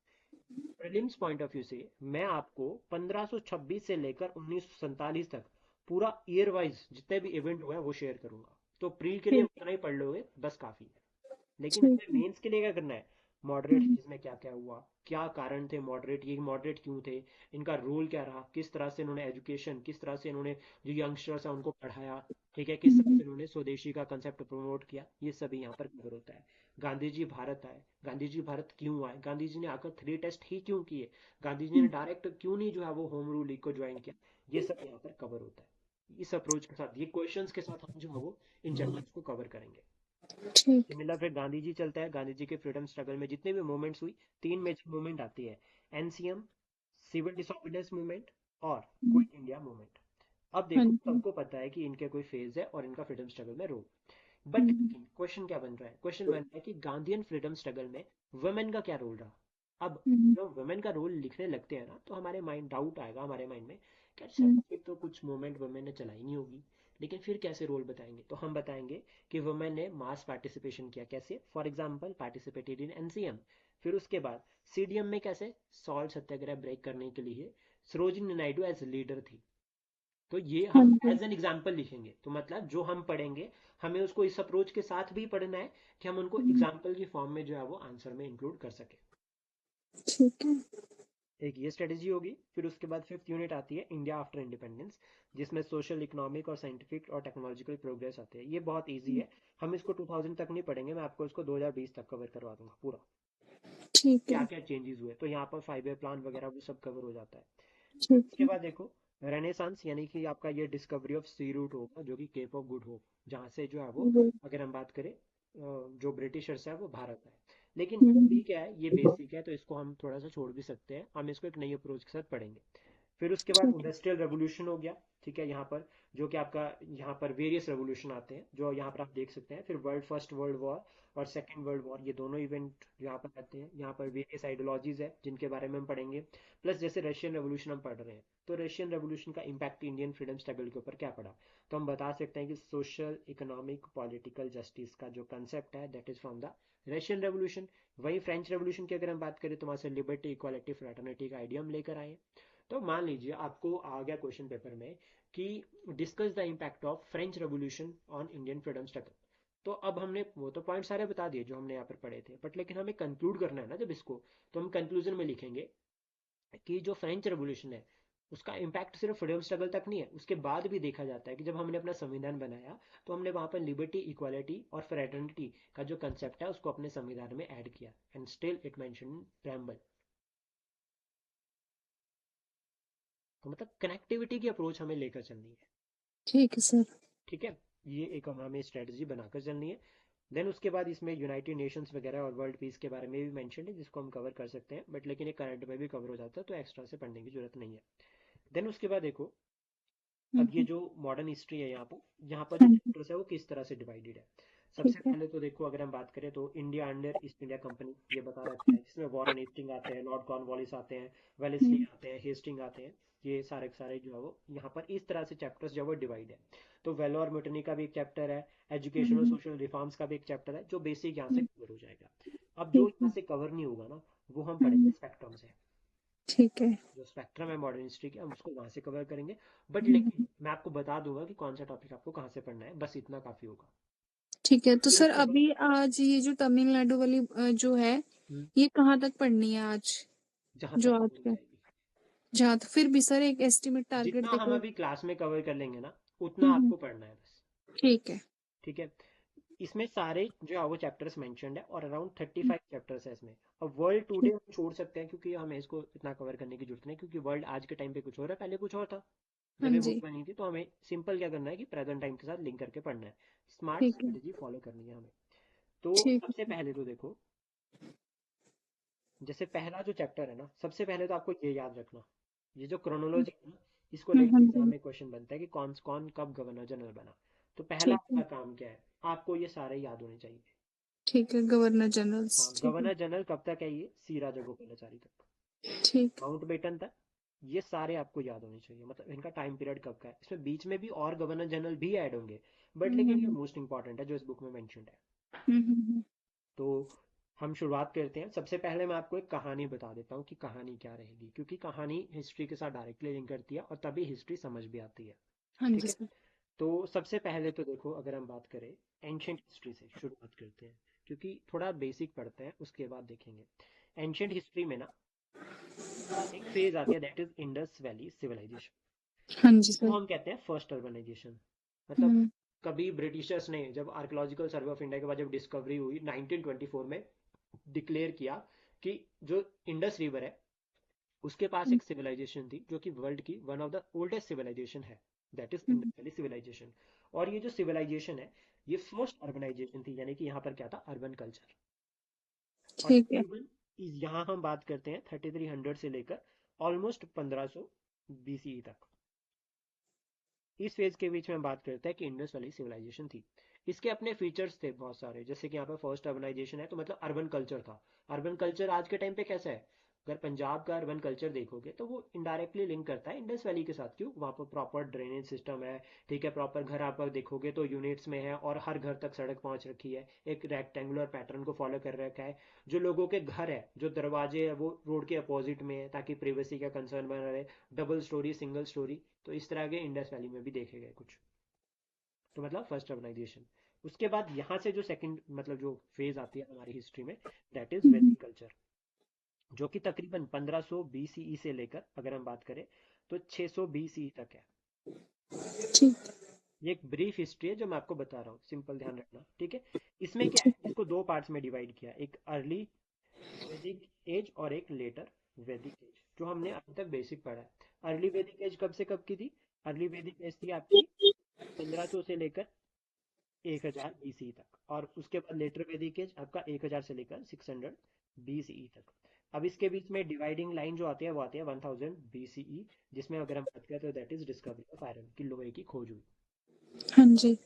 प्रीलिम्स पॉइंट ऑफ व्यू से मैं आपको 1526 से लेकर 1947 तक पूरा ईयर वाइज जितने भी इवेंट हुए हैं वो शेयर करूंगा। तो प्री के लिए ठीक। उतना ही पढ़ लोगे, बस काफी है। लेकिन ठीक हमें है। मेंस के लिए क्या करना है, मॉडरेट हम्म, फेज में क्या क्या हुआ, क्या कारण थे मॉडरेट, ये मॉडरेट क्यों थे, इनका रोल क्या रहा, किस तरह से इन्होंने एजुकेशन, किस तरह से इन्होंने जो यंगस्टर्स है उनको पढ़ाया, ठीक है, किस तरह हम्म, से इन्होंने स्वदेशी का कंसेप्ट प्रमोट किया, ये सभी यहाँ पर कवर होता है। गांधी जी भारत आए, गांधी जी भारत क्यों आए, गांधी जी ने आकर 3 टेस्ट ही क्यों किए, गांधी जी ने हम्म, डायरेक्ट क्यों नहीं जो है वो होम रूल लीग को ज्वाइन किया, ये सब यहाँ पर कवर होता है। इस अप्रोच के साथ, ये क्वेश्चंस के साथ हम जो है वो इन चैप्टर्स को कवर करेंगे। ठीक। सिमिलर फिर गांधी जी चलता है, गांधी जी के फ्रीडम स्ट्रगल में जितने भी मूवमेंट्स हुई, 3 मेजर मूवमेंट आती है, एनसीएम, सिविल डिसोबीडियंस मूवमेंट और हम्म, क्विट इंडिया मूवमेंट। अब हाँ देखो, जी। सबको पता है कि इनके कोई फेज है और इनका फ्रीडम स्ट्रगल में रोल। बट हम्म, क्वेश्चन क्या बन रहा है, क्वेश्चन बन रहा है कि गांधीयन फ्रीडम स्ट्रगल में वुमेन का क्या रोल रहा। अब हम्म, जब वुमेन का रोल लिखने लगते हैं ना, तो हमारे माइंड डाउट आएगा, हमारे माइंड में क्या हम्म, सर्टिफिकेट तो कुछ मूवमेंट वुमेन ने चलाई नहीं होगी, लेकिन फिर कैसे रोल बताएंगे, तो हम बताएंगे कि वुमेन ने मास पार्टिसिपेशन किया, कैसे, for example participated in NCM. फिर उसके बाद सीडीएम में कैसे, सॉल्ट सत्याग्रह ब्रेक करने के लिए सरोजिनी नायडू एज लीडर थी। तो ये हाँ हम जी। एज एन एग्जाम्पल लिखेंगे, तो मतलब जो हम पढ़ेंगे हमें उसको इस अप्रोच के साथ भी पढ़ना है कि हम उनको हम्म, एग्जाम्पल की फॉर्म में जो है वो आंसर में इंक्लूड कर सके। ठीक है। एक ये स्ट्रेटेजी होगी। फिर उसके बाद फिफ्थ यूनिट आती है इंडिया आफ्टर इंडिपेंडेंस, जिसमें सोशल, इकोनॉमिक और साइंटिफिक और टेक्नोलॉजिकल प्रोग्रेस आते हैं। ये बहुत इजी है, हम इसको 2000 तक नहीं पढ़ेंगे, मैं आपको इसको 2020 तक कवर करवा दूंगा पूरा, ठीक क्या है। क्या चेंजेस हुए, तो यहाँ पर 5 ईयर प्लान वगैरह वो सब कवर हो जाता है। फिर ठीक उसके है। बाद देखो, रेनेसांस यानी कि आपका ये डिस्कवरी ऑफ सी रूट होगा, जो कि केप ऑफ गुड होप, जहाँ से जो है वो, वो। अगर हम बात करें जो ब्रिटिशर्स है वो भारत है। लेकिन हम्म, अभी क्या है, ये बेसिक है, तो इसको हम थोड़ा सा छोड़ भी सकते हैं, हम इसको एक नई अप्रोच के साथ पढ़ेंगे। फिर उसके बाद ठीक है। इंडस्ट्रियल रेवोल्यूशन हो गया, ठीक है, यहाँ पर जो कि आपका, यहाँ पर वेरियस रेवोल्यूशन आते हैं जो यहाँ पर आप देख सकते हैं। फिर फर्स्ट वर्ल्ड वॉर और सेकेंड वर्ल्ड वॉर, ये दोनों इवेंट यहाँ पर आते हैं। यहाँ पर वेरियस आइडियोलॉजीज है जिनके बारे में हम पढ़ेंगे। प्लस जैसे रशियन रेवोल्यूशन हम पढ़ रहे हैं, तो रशियन रेवोल्यूशन का इम्पैक्ट इंडियन फ्रीडम स्ट्रगल के ऊपर क्या पड़ा, तो हम बता सकते हैं कि सोशल, इकोनॉमिक, पॉलिटिकल जस्टिस का जो कंसेप्ट है that is from the Russian revolution. वहीं फ्रेंच रेवोल्यूशन की अगर हम बात करें, तो वहां से लिबर्टी, इक्वालिटी, फ्रेटर्निटी का आइडिया हम लेकर आए। तो मान लीजिए आपको आ गया क्वेश्चन पेपर में कि discuss the impact of French revolution on Indian freedom struggle. तो अब हमने वो तो पॉइंट सारे बता दिए जो हमने यहाँ पर पढ़े थे, बट लेकिन हमें कंक्लूड करना है ना जब इसको, तो हम कंक्लूजन में लिखेंगे कि जो फ्रेंच रेवोल्यूशन है उसका इम्पैक्ट सिर्फ फ्रीडम स्ट्रगल तक नहीं है, उसके बाद भी देखा जाता है कि जब हमने अपना संविधान बनाया, तो हमने वहां पर लिबर्टी, इक्वालिटी और फ्रेटर्निटी का जो कंसेप्ट है उसको अपने संविधान में ऐड किया, and still it mention preamble. तो मतलब कनेक्टिविटी की अप्रोच हमें लेकर चलनी है। ठीक है सर। ठीक है, ये एक हमें स्ट्रेटजी बनाकर चलनी है। देन उसके बाद इसमें यूनाइटेड नेशंस वगैरह और वर्ल्ड पीस के बारे में भी मेंशन है, जिसको हम कवर कर सकते हैं, बट लेकिन ये करंट में भी कवर हो जाता है, तो एक्स्ट्रा से पढ़ने की जरूरत नहीं है। देन उसके बाद देखो, अब ये हम्म, जो मॉडर्न हिस्ट्री है, यहाँ पर जो हाँ जी। चैप्टर्स है वो किस तरह से डिवाइडेड है। सबसे ठीक है। पहले तो देखो, अगर हम बात करें तो India under east India company ये बता रखा है, जिसमें वॉरेन हेस्टिंग आते हैं, लॉर्ड कॉर्नवालिस आते हैं, वेलेस्ली हम्म आते हैं, हेस्टिंग आते हैं। ये सारे के सारे जो है वो यहाँ पर इस तरह से चैप्टर्स जो है वो डिवाइड है। तो वेलोर म्यूटनी का भी एक चैप्टर है, एजुकेशन और हम्म सोशल रिफॉर्म्स का भी एक चैप्टर है, जो बेसिक यहाँ से हम्म, कवर हो जाएगा। अब जो ठीक यहाँ है। से कवर नहीं होगा ना, वो हम पढ़ेंगे हम्म स्पेक्ट्रम से। ठीक है। जो स्पेक्ट्रम है मॉडर्न हिस्ट्री के, हम उसको वहां से कवर करेंगे। बट लेकिन हम्म, मैं आपको बता दूंगा कि कौन सा टॉपिक आपको कहाँ से पढ़ना है, बस इतना काफी होगा। ठीक है। तो फिर सर उसके बाद अभी आज ये जो तमिलनाडु वाली जो है, ये कहाँ तक पढ़नी है आज? जहां जो तक आज मिल का, जाएगी। जहाँ तो फिर भी सर एक एस्टिमेट टारगेट जितना हम देखो। अभी क्लास में कवर कर लेंगे ना, उतना हम्म आपको पढ़ना है बस। ठीक है। ठीक है। इसमें सारे जो है वो चैप्टर्स मेंशन्ड है, और अराउंड थर्टी हम्म, फाइव चैप्टर्स है इसमें। अब वर्ल्ड टुडे ठीक। हम छोड़ सकते हैं, क्योंकि हमें इसको इतना कवर करने की जरूरत नहीं, क्योंकि वर्ल्ड आज के टाइम पे कुछ और है, पहले कुछ और था हाँ जब ये बुक जी। बनी थी। तो हमें सिंपल क्या करना है कि प्रेजेंट टाइम के साथ लिंक करके पढ़ना है, स्मार्ट ठीक है। स्ट्रेटेजी फॉलो करनी है हमें। तो ठीक सबसे है। पहले तो देखो, जैसे पहला जो चैप्टर है ना, सबसे पहले तो आपको ये याद रखना, ये जो क्रोनोलॉजी है ना, इसको लेके हाँ एग्जाम जी। में क्वेश्चन बनता है कि कौन कौन कब गवर्नर जनरल बना। तो पहला ठीक है। आपका काम क्या है, आपको ये सारे याद होने चाहिए। ठीक है, गवर्नर हाँ, जनरल्स, ठीक है। गवर्नर जनरल कब तक है, ये सी राजागोपालाचारी तक, ठीक। माउंट बेटन तक। ये सारे आपको याद होने चाहिए, मतलब इनका टाइम पीरियड कब का है। इसमें बीच में भी और गवर्नर जनरल भी ऐड होंगे, बट लेकिन ये हम्म मोस्ट इंपॉर्टेंट है जो इस बुक में मेंशन्ड है। हम्म हम्म, तो हम शुरुआत करते हैं। सबसे पहले मैं आपको एक कहानी बता देता हूँ कि कहानी क्या रहेगी, क्योंकि कहानी हिस्ट्री के साथ डायरेक्टली लिंक करती है, और तभी हिस्ट्री समझ भी आती है। हाँ जी ठीक है। सर। तो सबसे पहले तो देखो, अगर हम बात करें एंशंट हिस्ट्री से शुरुआत करते हैं, क्योंकि थोड़ा बेसिक पढ़ते हैं, उसके बाद देखेंगे। एंशंट हिस्ट्री में ना एक फेज आती है, that is Indus valley civilization. हाँ जी इसको सर। हम कहते हैं फर्स्ट अर्बनाइजेशन। मतलब हम्म कभी ब्रिटिशर्स ने जब आर्कोलॉजिकल सर्वे ऑफ इंडिया के बाद जब डिस्कवरी हुई 1924 में, डिक्लेयर किया कि जो इंडस रिवर है उसके पास हम्म एक सिविलाइजेशन थी, जो कि वर्ल्ड की one of the oldest civilisation है, that is hmm, Indus valley civilisation. और ये जो सिविलाइजेशन है, ये फर्स्ट अर्बनाइजेशन थी, यानी कि यहाँ पर क्या था, अर्बन कल्चर। और ठीक है। तकरीबन यहाँ हम बात करते हैं 3300 से लेकर ऑलमोस्ट 1500 बीसीई तक। इस फेज के बीच में हम बात करते हैं कि इंडस वैली सिविलाइजेशन थी। इसके अपने फीचर्स थे बहुत सारे, जैसे कि यहाँ पे फर्स्ट अर्बनाइजेशन है, तो मतलब अर्बन कल्चर था। अर्बन कल्चर आज के टाइम पे कैसा है, अगर पंजाब का अर्बन कल्चर देखोगे तो वो इनडायरेक्टली लिंक करता है इंडस वैली के साथ। क्यों, वहाँ पर प्रॉपर ड्रेनेज सिस्टम है। ठीक है, प्रॉपर घर आप देखोगे तो यूनिट्स में है, और हर घर तक सड़क पहुंच रखी है, एक रेक्टेंगुलर पैटर्न को फॉलो कर रखा है। जो लोगों के घर है, जो दरवाजे है, वो रोड के अपोजिट में है, ताकि प्रिवेसी का कंसर्न बना रहे। Double storey, single storey. तो इस तरह के इंडस वैली में भी देखे गए कुछ। तो मतलब फर्स्ट अर्बनाइजेशन। उसके बाद यहाँ से जो सेकंड मतलब जो फेज आती है हमारी हिस्ट्री में, दैट इज हम्म, वैदिक कल्चर, जो कि तकरीबन 1500 बीसीई से लेकर अगर हम बात करें तो 600 बीसीई तक है। ठीक। ये एक ब्रीफ हिस्ट्री है जो मैं आपको बता रहा हूँ, सिंपल ध्यान रखना। ठीक है। इसमें क्या है, ठीक। इसको दो पार्ट्स में डिवाइड किया, एक अर्ली वैदिक एज और एक लेटर वैदिक एज, जो हमने अभी तक बेसिक पढ़ा है। अर्ली वैदिक एज कब से कब की थी, अर्ली वैदिक एज थी आपकी 1500 से लेकर 1000 बीसी तक, और उसके बाद लेटर वैदिक एज आपका 1000 से लेकर 600 बीसीई तक। अब इसके बीच में डिवाइडिंग लाइन जो आती है वो आती है 1000 बीसीई, जिसमें अगर हम बात करें तो that is discovery of iron, की लोहे की खोज हुई। हाँ जी।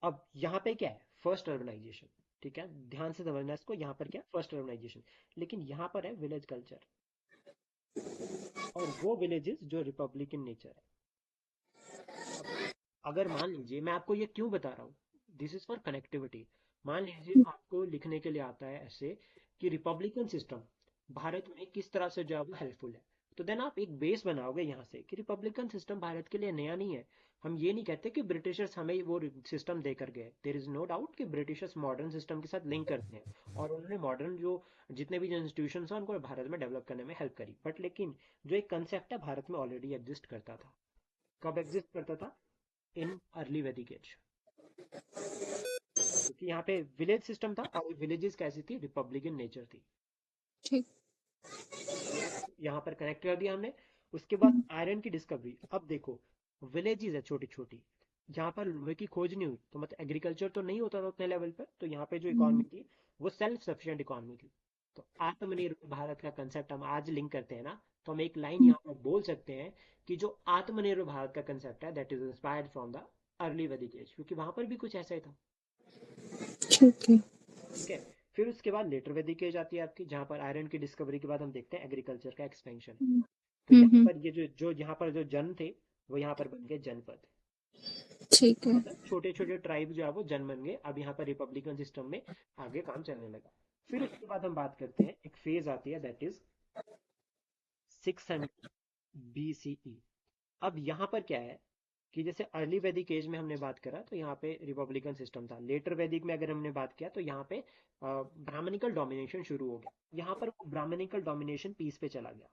अब यहाँ पे क्या है, फर्स्ट अर्बनाइजेशन। ठीक है, ध्यान से समझना इसको, यहाँ पर क्या है, फर्स्ट अर्बनाइजेशन। लेकिन यहाँ पर है विलेज कल्चर, और वो विलेजेस जो रिपब्लिकन नेचर है। अब अगर मान लीजिए, मैं आपको ये क्यों बता रहा हूँ, दिस इज फॉर कनेक्टिविटी। मान लीजिए आपको लिखने के लिए आता है ऐसे कि रिपब्लिकन सिस्टम भारत में किस तरह से जो है वो हेल्पफुल है, तो देन आप एक बेस बनाओगे यहाँ से कि रिपब्लिकन सिस्टम भारत के लिए नया नहीं है। हम ये नहीं कहते कि ब्रिटिशर्स हमें वो सिस्टम दे कर गए, देर इज नो डाउट कि ब्रिटिशर्स मॉडर्न सिस्टम के साथ लिंक करते हैं, और उन्होंने मॉडर्न जो जितने भी इंस्टीट्यूशन हैं उनको भारत में डेवलप करने में हेल्प करी। बट लेकिन जो एक कंसेप्ट है भारत में ऑलरेडी एग्जिस्ट करता था। कब एग्जिस्ट करता था, इन अर्ली वैदिक एज। क्योंकि यहाँ पे विलेज सिस्टम था, और विलेजेस कैसी थी, रिपब्लिकन नेचर थी। ठीक। ये यहाँ पर कनेक्ट कर दिया हमने। उसके बाद हम्म आयरन की डिस्कवरी। अब देखो, विलेजेस है छोटी छोटी, जहाँ पर लोहे की खोज नहीं हुई, तो मतलब एग्रीकल्चर तो नहीं होता था उतने लेवल पर, तो यहाँ पे जो इकोनॉमी हम्म, थी वो सेल्फ सफिशिएंट इकोनॉमी थी। तो आत्मनिर्भर भारत का कंसेप्ट हम आज लिंक करते हैं ना, तो हम एक लाइन हम्म, यहाँ पर बोल सकते हैं कि जो आत्मनिर्भर भारत का कंसेप्ट है, that is inspired from the early वैदिक एज, क्योंकि वहां पर भी कुछ ऐसा ही था। ठीक है। ठीक है। फिर उसके बाद लेटर वैदिक एज आती है आपकी, जहाँ पर आयरन की डिस्कवरी के बाद हम देखते हैं एग्रीकल्चर का एक्सपेंशन। हम्म तो यहाँ हम्म, पर ये जो यहाँ पर जो जन थे वो यहाँ पर बन गए जनपद। ठीक है। मतलब छोटे छोटे ट्राइब जो है वो जन बन गए। अब यहाँ पर रिपब्लिकन सिस्टम में आगे काम चलने लगा। फिर उसके बाद हम बात करते हैं, एक फेज आती है दैट इज 600 BCE। अब यहाँ पर क्या है कि जैसे अर्ली वैदिक एज में हमने बात करा तो यहाँ पे रिपब्लिकन सिस्टम था। लेटर वैदिक में अगर हमने बात किया तो यहाँ पे ब्राह्मणिकल डोमिनेशन शुरू हो गया। यहाँ पर ब्राह्मणिकल डोमिनेशन पीस पे चला गया,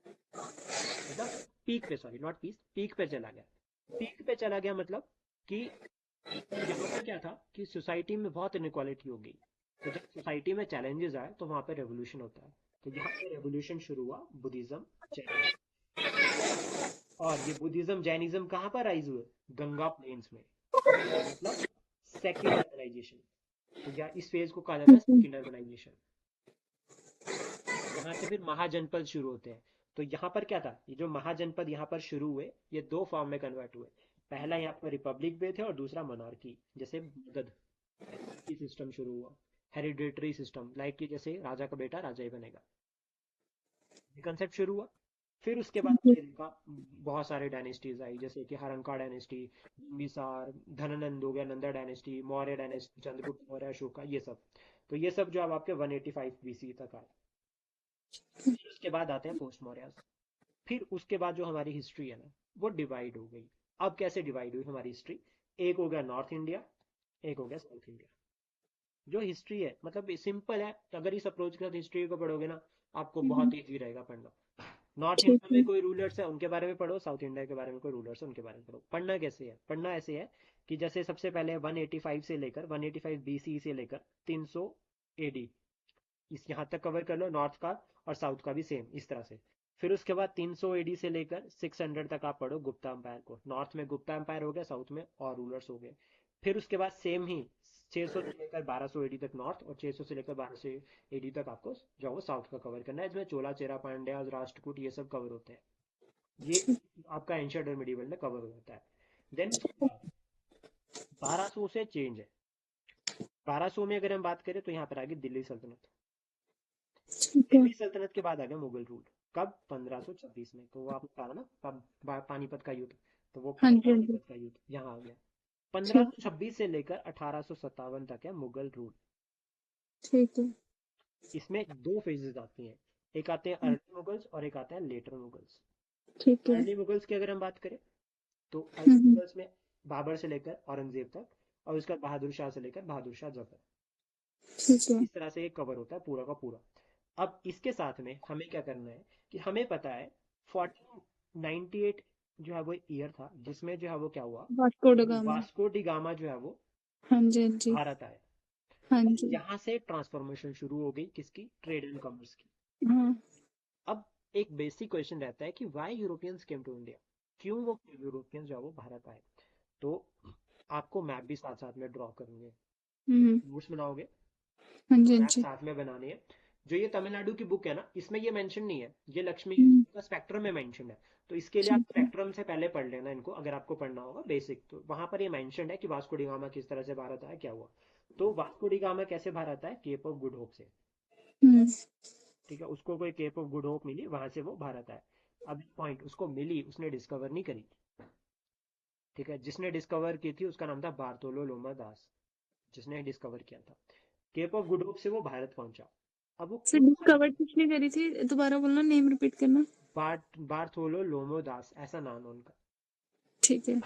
मतलब पीक पे, सॉरी नॉट पीस, पीक पे चला गया। पीक पे चला गया मतलब कि यहाँ पर क्या था कि सोसाइटी में बहुत इनक्वालिटी हो गई। तो जब सोसाइटी में चैलेंजेस आए तो वहां पर रेवोल्यूशन होता है। तो यहाँ पे रेवोल्यूशन शुरू हुआ बुद्धिज्म, जैनिज्म। और ये बुद्धिज्म जैनिज्म कहाँ पर राइज हुए? गंगा प्लेन्स में। मतलब सेक्युलर अर्बनाइजेशन। तो या इस फेज को कहा जाता है हम्म, सेक्युलर अर्बनाइजेशन। यहाँ से फिर महाजनपद शुरू होते हैं। तो यहाँ पर क्या था, ये जो महाजनपद यहाँ पर शुरू हुए ये दो फॉर्म में कन्वर्ट हुए। पहला यहाँ पर रिपब्लिक में थे और दूसरा मो. जैसे मगध की सिस्टम शुरू हुआ, हेरिडेटरी सिस्टम, लाइक कि जैसे राजा का बेटा राजा ही बनेगा, ये कंसेप्ट शुरू हुआ। फिर उसके बाद हम्म, हमने देखा बहुत सारे डायनेस्टीज आई, जैसे कि हरंका डायनेस्टी, बिंबिसार, धननंद हो गया, नंदा डायनेस्टी, मौर्य डायनेस्टी, चंद्रगुप्त मौर्य, अशोका, ये सब। तो ये सब जो अब आपके 185 BC तक आए। फिर उसके बाद आते हैं पोस्ट मौर्य। फिर उसके बाद जो हमारी हिस्ट्री है ना वो डिवाइड हो गई। अब कैसे डिवाइड हुई हमारी हिस्ट्री? एक हो गया नॉर्थ इंडिया, एक हो गया साउथ इंडिया। जो हिस्ट्री है मतलब सिंपल है, अगर इस अप्रोच के साथ हिस्ट्री को पढ़ोगे ना आपको हम्म, बहुत ईजी रहेगा पढ़ना। नॉर्थ ठीक इंडिया में है। कोई रूलर्स है उनके बारे में पढ़ो, साउथ इंडिया के बारे में कोई रूलर्स है उनके बारे में पढ़ो। पढ़ना कैसे है? पढ़ना ऐसे है कि जैसे सबसे पहले 185 से लेकर 185 BC से लेकर 300 AD, इस यहाँ तक कवर कर लो नॉर्थ का, और साउथ का भी सेम इस तरह से। फिर उसके बाद 300 AD से लेकर 600 तक आप पढ़ो गुप्ता एम्पायर को। नॉर्थ में गुप्ता एम्पायर हो गया, साउथ में और रूलर्स हो गए। फिर उसके बाद सेम ही 600 से लेकर 1200 AD तक नॉर्थ, और 600 से लेकर 1200 AD तक आपको जो है वो साउथ का कवर करना है। इसमें चोला, चेरा, पांड्या, राष्ट्रकूट ये सब कवर होते हैं। ये ठीक। आपका एंशिएंट और मिडिवल में कवर हो जाता है। देन उसके बाद 1200 से चेंज है। 1200 में अगर हम बात करें तो यहाँ पर आ गई दिल्ली सल्तनत। ठीक है। दिल्ली सल्तनत के बाद आ गया मुगल रूल। कब? 1526 में। तो वो आपने कहा ना पानीपत का युद्ध, तो वो हाँ जी हाँ जी। पानीपत का युद्ध यहाँ आ गया। ठीक। 1526 से लेकर 1857 तक है मुगल रूल। ठीक है। इसमें दो फेजेस आती हैं, एक आते हैं अर्ली मुगल्स और एक आते हैं लेटर मुगल्स। ठीक है। अर्ली मुगल्स की अगर हम बात करें तो अर्ली हम्म, मुगल्स में बाबर से लेकर औरंगजेब तक, और उसका बहादुर शाह से लेकर बहादुर शाह जफर। ठीक है। इस तरह से एक कवर होता है पूरा का पूरा। अब इसके साथ में हमें क्या करना है कि हमें पता है 1498 जो है वो ईयर था जिसमें जो है वो क्या हुआ, वास्को ड वो गामा। वास्को डी गामा जो है वो हाँ जी हाँ जी। भारत आया। हाँ अब जी। यहाँ से ट्रांसफॉर्मेशन शुरू हो गई किसकी? ट्रेड एंड कॉमर्स की। हाँ। अब एक बेसिक क्वेश्चन रहता है कि why Europeans came to India, क्यों वो यूरोपियंस जो है वो भारत आए। तो आपको मैप भी साथ साथ में ड्रॉ करेंगे, हम्म। नोट्स बनाओगे, हाँ जी हाँ मैप जी। साथ में बनानी है। जो ये तमिलनाडु की बुक है ना इसमें ये मेंशन नहीं है, ये लक्ष्मी हम्म, का स्पेक्ट्रम में मेंशन है। तो इसके लिए आप ठीक है। स्पेक्ट्रम से पहले पढ़ लेना इनको, अगर आपको पढ़ना होगा बेसिक। तो वहां पर ये मेंशन है कि वास्को डी गामा किस तरह से भारत आया, क्या हुआ। तो वास्को डी गामा कैसे भारत आया? केप ऑफ गुड होप से। हम्म। ठीक है, उसको कोई केप ऑफ गुड होप मिली, वहां से वो भारत आया। अब पॉइंट, उसको मिली, उसने डिस्कवर नहीं करी। ठीक है, जिसने डिस्कवर की थी उसका नाम था बार्थोलो लोमा दास, जिसने डिस्कवर किया था। केप ऑफ गुड होप से वो भारत पहुंचा। अब वो फिर खुद डिस्कवर किसने करी थी? दोबारा बोलना, नेम रिपीट करना। बार्थोलो लोमो दास ऐसा नाम है उनका। ठीक है।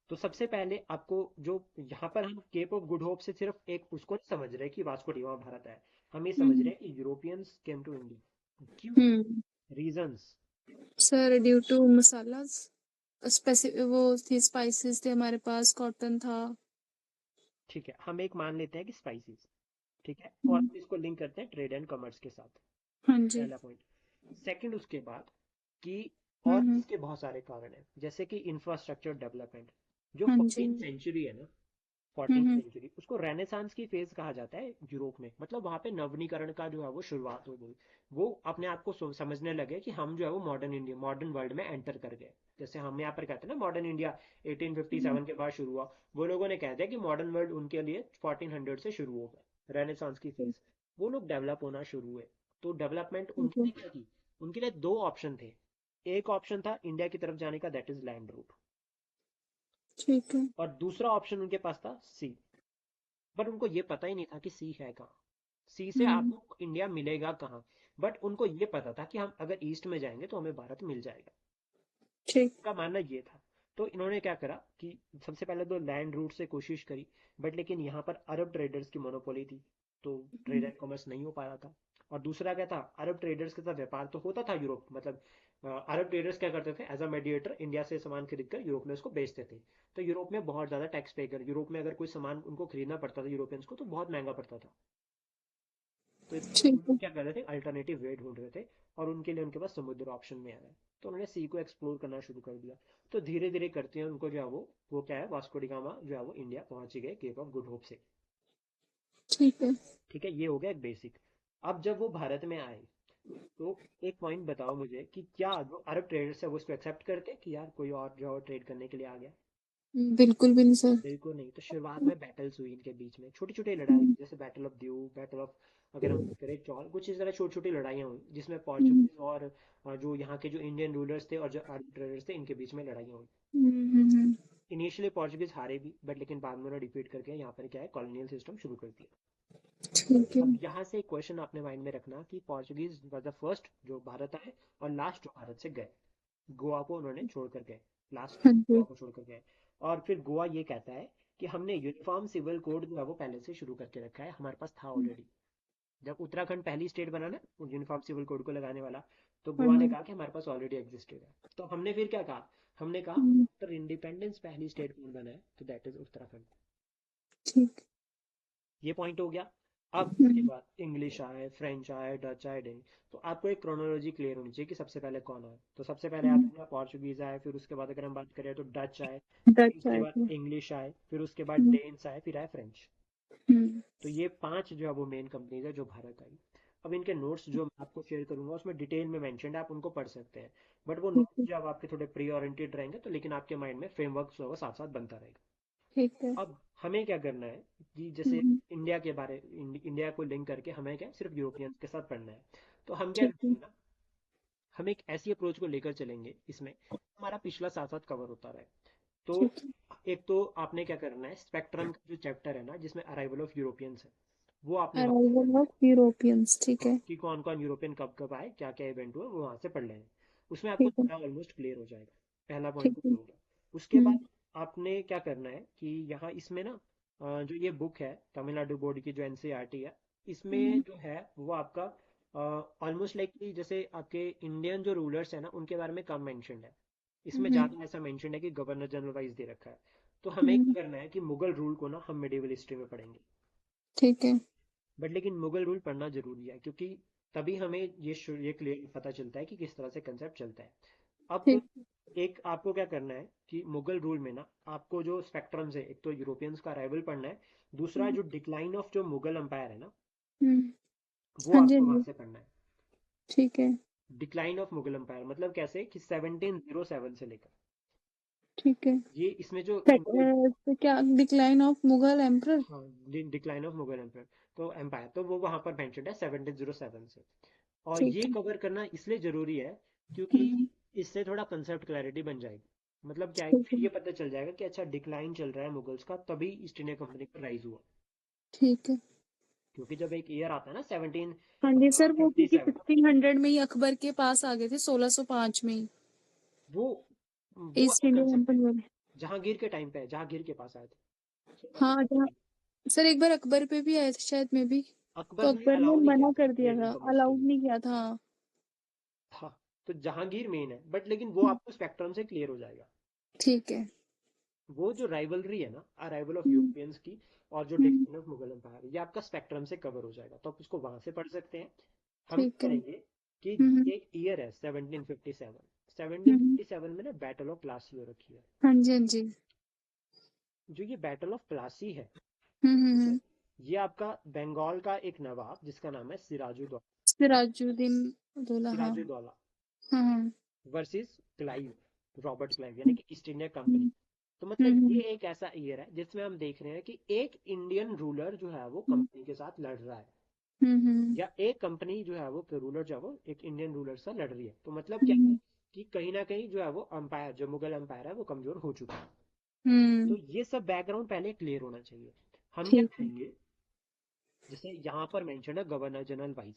तो सबसे पहले आपको जो यहाँ पर हम केप ऑफ गुड होप से सिर्फ एक उसको नहीं समझ रहे कि वास्को डी गामा भारत है, हम ये समझ हम्म रहे हैं कि यूरोपियंस केम टू इंडिया। क्यों? Hmm. Reasons. Sir due to masalas, specific वो थी, स्पाइसेस थे हमारे पास, कॉटन था। ठीक है, हम एक मान लेते हैं कि स्पाइसेस। ठीक है, और हम्म, हम इसको लिंक करते हैं ट्रेड एंड कॉमर्स के साथ। हाँ जी। पहला पॉइंट। सेकंड उसके बाद कि और हम्म, इसके बहुत सारे कारण हैं, जैसे कि इंफ्रास्ट्रक्चर डेवलपमेंट। जो हाँ जी। 14th सेंचुरी है ना, 14th सेंचुरी, उसको रेनेसांस की फेज कहा जाता है यूरोप में। मतलब वहां पे नवनीकरण का जो है वो शुरुआत हो गई। वो अपने आप को समझने लगे कि हम जो है वो मॉडर्न इंडिया, मॉडर्न वर्ल्ड में एंटर कर गए। जैसे हम यहाँ पर कहते हैं ना मॉडर्न इंडिया 1857 के बाद शुरू हुआ, वो लोगों ने कह दिया कि मॉडर्न वर्ल्ड उनके लिए 1400 से शुरू होगा, रेनेसांस की फेज। वो लोग डेवलप होना शुरू हुए। तो डेवलपमेंट उनके लिए क्या की, उनके लिए दो ऑप्शन थे। एक ऑप्शन था इंडिया की तरफ जाने का, दैट इज लैंड रूट। ठीक है। और दूसरा ऑप्शन उनके पास था सी। बट उनको ये पता ही नहीं था कि सी है कहाँ, सी से आपको इंडिया मिलेगा कहाँ। बट उनको ये पता था कि हम अगर ईस्ट में जाएंगे तो हमें भारत मिल जाएगा। ठीक। का मानना ये था। तो इन्होंने क्या करा कि सबसे पहले तो लैंड रूट से कोशिश करी। बट लेकिन यहाँ पर अरब ट्रेडर्स की मोनोपोली थी, तो ट्रेड एंड कॉमर्स नहीं हो पा रहा था। और दूसरा क्या था, अरब ट्रेडर्स के साथ व्यापार तो होता था यूरोप, मतलब अरब ट्रेडर्स क्या करते थे, एज अ मीडिएटर इंडिया से सामान खरीद कर यूरोप में उसको बेचते थे। तो यूरोप में बहुत ज्यादा टैक्स पे कर, यूरोप में अगर कोई सामान उनको खरीदना पड़ता था यूरोपियंस को, तो बहुत महंगा पड़ता था। तो इसलिए ठीक वो है। क्या कर रहे थे, अल्टरनेटिव वे ढूंढ रहे थे। और उनके लिए उनके पास समुद्र ऑप्शन में आया। तो उन्होंने सी को एक्सप्लोर करना शुरू कर दिया। तो धीरे धीरे करते हैं उनको जो है वो क्या है, वास्को डी गामा जो है वो इंडिया पहुंच ही गए केप ऑफ गुड होप से। ठीक है। ठीक है, ये हो गया एक बेसिक। अब जब वो भारत में आए, तो एक पॉइंट बताओ मुझे कि क्या जो अरब ट्रेडर्स है वो इसको एक्सेप्ट करते कि यार कोई और जो ट्रेड करने के लिए आ गया। बिल्कुल भी नहीं सर। बिल्कुल नहीं। तो शुरुआत में बैटल्स हुई इनके बीच में, छोटी छोटी लड़ाई, जैसे बैटल ऑफ द्यू, बैटल ऑफ, अगर हम बात करें चौल, कुछ इस तरह छोटी छोटी लड़ाइयाँ हुई जिसमें पोर्चुगीज और जो यहाँ के जो इंडियन रूलर्स थे और जो अरब ट्रेडर्स थे इनके बीच में लड़ाइयाँ हुई। इनिशियली पोर्चुगीज हारे भी, बट लेकिन बाद में उन्होंने डिफीट करके यहाँ पर क्या है, कॉलोनियल सिस्टम शुरू कर दिया। ठीक है। अब यहाँ से एक क्वेश्चन अपने माइंड में रखना कि पोर्चुगीज वॉज द फर्स्ट जो भारत आए और लास्ट जो भारत से गए। गोवा को उन्होंने छोड़ कर गए, लास्ट हाँ गोवा जी। को छोड़ कर गए। और फिर गोवा ये कहता है कि हमने यूनिफॉर्म सिविल कोड जो है वो पहले से शुरू करके रखा है, हमारे पास था ऑलरेडी। जब उत्तराखंड पहली स्टेट बना ना यूनिफॉर्म सिविल कोड को लगाने वाला, तो हाँ गोवा ने जी। कहा कि हमारे पास ऑलरेडी एग्जिस्टेड है। तो हमने फिर क्या कहा, हमने कहा हम्म, आफ्टर इंडिपेंडेंस पहली स्टेट कौन बना है, तो दैट इज उत्तराखंड। ठीक। ये पॉइंट हो गया। अब उसके हम्म, बाद इंग्लिश आए, फ्रेंच आए, डच आए, डेन। तो आपको एक क्रोनोलॉजी क्लियर होनी चाहिए कि सबसे पहले कौन आए। तो सबसे पहले हम्म, आपके पोर्चुगीज आए, फिर उसके बाद अगर हम बात करें तो डच आए, फिर डच उसके आए बाद थे। इंग्लिश आए, फिर उसके बाद हम्म, डेन्स आए, फिर आए फ्रेंच। हम्म, तो ये पांच जो है वो मेन कंपनीज है जो भारत आई। अब इनके नोट्स जो मैं आपको शेयर करूंगा उसमें डिटेल में मेंशन है, आप उनको पढ़ सकते हैं। बट वो ठीक है। नोट्स जो अब आपके थोड़े प्री ओरिएंटेड रहेंगे, तो लेकिन आपके माइंड में फ्रेमवर्क जो है वो साथ साथ बनता रहेगा। ठीक है। अब हमें क्या करना है कि जैसे हम्म, इंडिया के बारे, इंडिया को लिंक करके हमें क्या सिर्फ यूरोपियंस के साथ पढ़ना है। तो हम क्या ठीक है। करेंगे ना, हम एक ऐसी अप्रोच को लेकर चलेंगे इसमें हमारा पिछला साथ साथ कवर होता रहे। तो ठीक है। एक तो आपने क्या करना है, स्पेक्ट्रम का जो चैप्टर है ना जिसमें अराइवल ऑफ यूरोपियंस है, वो आपने वहां से अराइवल पढ़ना है। ऑफ यूरोपियंस, ठीक हाँ, है। कि कौन कौन यूरोपियन कब कब आए, क्या क्या इवेंट हुआ, वो वहां से पढ़ लेंगे। उसमें आपको ठीक है। सारा ऑलमोस्ट क्लियर हो जाएगा। पहला पॉइंट ठीक तो है। ये हो गया। उसके बाद हम्म, आपने क्या करना है कि यहाँ इसमें ना जो ये बुक है तमिलनाडु बोर्ड की जो एनसीईआरटी है, इसमें हम्म, जो है वो आपका ऑलमोस्ट लाइक कि जैसे आपके इंडियन जो रूलर्स है ना उनके बारे में कम मेंशन है। इसमें हम्म, ज्यादा ऐसा मेंशन है कि गवर्नर जनरल वाइज दे रखा है। तो हमें हम्म, क्या करना है कि मुगल रूल को ना हम मिडिवल हिस्ट्री में पढ़ेंगे। ठीक है। बट लेकिन मुगल रूल पढ़ना जरूरी है, क्योंकि तभी हमें ये क्लियर पता चलता है कि किस तरह से कंसेप्ट चलता है। अब ठीक। एक आपको क्या करना है कि मुगल रूल में ना आपको जो स्पेक्ट्रम्स है, एक तो यूरोपियंस का अराइवल पढ़ना है, दूसरा हम्म, जो डिक्लाइन ऑफ जो मुगल एम्पायर है ना हम्म, वो हाँ जी, हाँ आपको वहां जी। से पढ़ना है। ठीक है। डिक्लाइन ऑफ मुगल एम्पायर मतलब कैसे कि 1707 से लेकर, ठीक है। ये इसमें जो इनको, तो क्या डिक्लाइन ऑफ मुगल एम्परर? हाँ, डिक्लाइन ऑफ मुगल एम्पायर, तो एम्पायर तो वो वहां पर मेंशन्ड है 1707 से। और ठीक ये है। कवर करना इसलिए जरूरी है क्योंकि हम्म, इससे थोड़ा कंसेप्ट क्लैरिटी बन जाएगी। मतलब क्या है, ठीक फिर है। ये पता चल जाएगा कि अच्छा डिक्लाइन चल रहा है मुगल्स का, तभी ईस्ट इंडिया कंपनी का राइज हुआ। ठीक है। क्योंकि जब एक ईयर आता है ना हाँ जी सर, वो क्योंकि 1757, 1600 में ही अकबर के पास आ गए थे, 1605 में ही वो वो ईस्ट अलग इंडिया कंसेप्ट है। कंपनी वाले। जहांगीर के टाइम पे है, जहांगीर के पास आए थे हाँ जहाँ 1605 में। सर एक बार अकबर पे भी आए थे शायद में भी। तो अकबर ने अकबर ने अलाउ नहीं किया मना था कर दिया ट्रेड एंड था, कॉमर्स के अलाउड लिए। नहीं किया था। हाँ, तो जहांगीर मेन है, बट लेकिन वो आपको स्पेक्ट्रम से क्लियर हो जाएगा। ठीक है। वो जो राइवलरी है ना, अराइवल ऑफ हम्म, यूरोपियंस की और जो हम्म, डिक्लाइन ऑफ मुगल एम्पायर, ये आपका स्पेक्ट्रम से कवर हो जाएगा, तो आप उसको वहां से पढ़ सकते हैं। हम ठीक है। करेंगे कि हम्म, एक ईयर है 1757, हम्म, 1757 में ना बैटल ऑफ प्लासी हो रखी है। हाँ जी, हाँ जी। जो ये बैटल ऑफ प्लासी है, ठीक है, हम्म। ये आपका बंगाल का एक नवाब जिसका नाम है सिराजुद्दीन दौला, हाँ। सिराजुद्दौला हाँ। वर्सेस क्लाइव, रॉबर्ट क्लाइव, यानी कि ईस्ट इंडिया कंपनी। हम्म। तो मतलब ये एक ऐसा ईयर है जिसमें हम देख रहे हैं कि एक इंडियन रूलर जो है वो हम्म। कंपनी के साथ लड़ रहा है, हम्म। या एक कंपनी जो है वो रूलर जो है वो एक इंडियन रूलर से लड़ रही है। तो मतलब क्या है हम्म। कि कहीं ना कहीं जो है वो अंपायर, जो मुगल अंपायर है वो कमजोर हो चुका है। तो हम्म। ये सब बैकग्राउंड पहले क्लियर होना चाहिए। हम क्या ठीक है। करेंगे, जैसे यहाँ पर मेंशन है गवर्नर जनरल वाइस,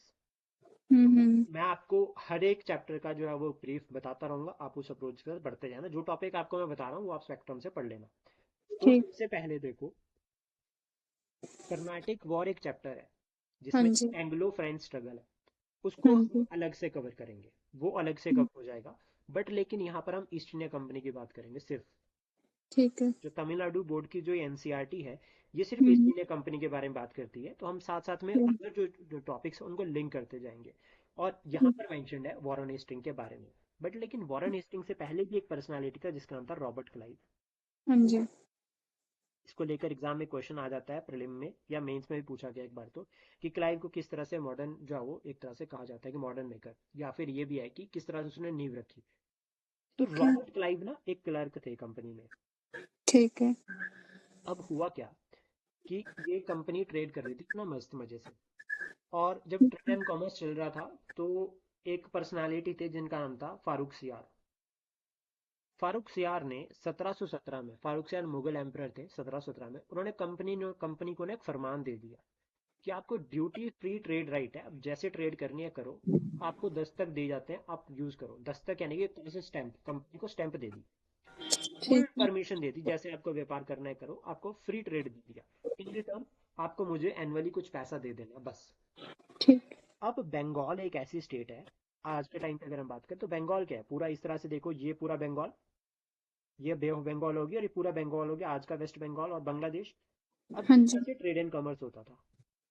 तो हम्म। मैं आपको हर एक चैप्टर का जो है वो ब्रीफ बताता रहूंगा, आप उस अप्रोच से बढ़ते जाना। जो टॉपिक आपको मैं बता रहा हूँ वो आप स्पेक्ट्रम से पढ़ लेना। तो ठीक। सबसे पहले देखो, कर्नाटिक वॉर एक चैप्टर है हाँ जिसमें जी। एंग्लो फ्रेंच स्ट्रगल है, हाँ उसको हम जी। अलग से कवर करेंगे, वो अलग से हम्म। कवर हो जाएगा। बट लेकिन यहाँ पर हम ईस्ट इंडिया कंपनी की बात करेंगे सिर्फ। ठीक है। जो तमिलनाडु बोर्ड की जो एनसीईआरटी है, ये सिर्फ ईस्ट हम्म। इंडिया कंपनी के बारे में बात करती है, तो हम साथ साथ में ठीक। अदर जो टॉपिक्स हैं उनको लिंक करते जाएंगे। और यहाँ ठीक। पर मेंशन्ड है वॉरेन हेस्टिंग के बारे में। बट लेकिन वॉरेन हेस्टिंग से पहले भी एक पर्सनालिटी था जिसका नाम था रॉबर्ट क्लाइव। हाँ जी। इसको लेकर एग्जाम में क्वेश्चन आ जाता है, प्रीलिम में या मेंस में भी पूछा गया एक बार तो, कि क्लाइव को किस तरह से मॉडर्न जो है वो एक तरह से कहा जाता है कि मॉडर्न मेकर, या फिर ये भी है कि किस तरह से उसने नींव रखी। तो ठीक है। रॉबर्ट क्लाइव ना एक क्लर्क थे कंपनी में। ठीक है। अब हुआ क्या कि ये कंपनी ट्रेड कर रही थी इतना मस्त मजे से, और जब ठीक ट्रेड है। एंड कॉमर्स चल रहा था तो एक पर्सनालिटी थे जिनका नाम था फारूक सियार। फारूक सियार ने 1717 में, फारूक सियार मुगल एम्परर थे 1717 में, उन्होंने कंपनी को ना एक फरमान दे दिया कि आपको ड्यूटी फ्री ट्रेड राइट है, अब जैसे ट्रेड करनी है करो, आपको दस्तक दी जाते हैं, आप यूज करो। दस्तक यानी कि एक तरह से स्टैंप, कंपनी को स्टैंप दे दी, फुल ठीक है। परमिशन दे दी, जैसे आपको व्यापार करना है करो, आपको फ्री ट्रेड दे दिया। इन रिटर्न आपको मुझे एनुअली कुछ पैसा दे देना बस। ठीक। अब बंगाल एक ऐसी स्टेट है, आज के टाइम पे अगर हम बात करें तो बंगाल क्या है, पूरा इस तरह से देखो, ये पूरा बंगाल, ये बे ऑफ बंगाल हो गया, और ये पूरा बंगाल हो गया, आज का वेस्ट बंगाल और बांग्लादेश। अब हाँ यहाँ जी। से ट्रेड एंड कॉमर्स होता था।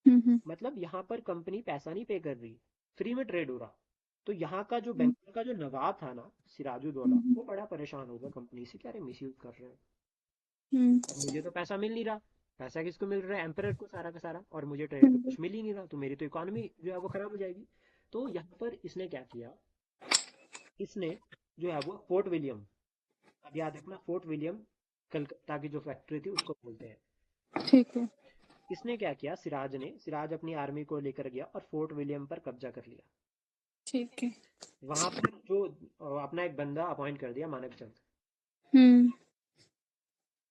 हम्म। मतलब यहाँ पर कंपनी पैसा नहीं पे कर रही, फ्री में ट्रेड हो रहा। तो यहाँ का जो हम्म। बंगाल का जो नवाब था ना, सिराजुद्दौला, हम्म। वो बड़ा परेशान हो गया कंपनी से, क्या रे मिस यूज कर रहे हैं, हम्म। अब मुझे तो पैसा मिल नहीं रहा। पैसा किसको मिल रहा है, एम्परर को सारा का सारा, और मुझे ट्रेड पे हम्म। कुछ मिल ही नहीं रहा, तो मेरी तो इकोनॉमी जो है वो खराब हो जाएगी। तो यहाँ पर इसने क्या किया, इसने जो है वो फोर्ट विलियम, अब याद रखना फोर्ट विलियम कलकत्ता की जो फैक्ट्री थी उसको बोलते हैं। ठीक है। इसने क्या किया, सिराज अपनी आर्मी को लेकर गया और फोर्ट विलियम पर कब्जा कर लिया। ठीक है। वहां पर जो अपना एक बंदा अपॉइंट कर दिया, मानक चंद। हम्म।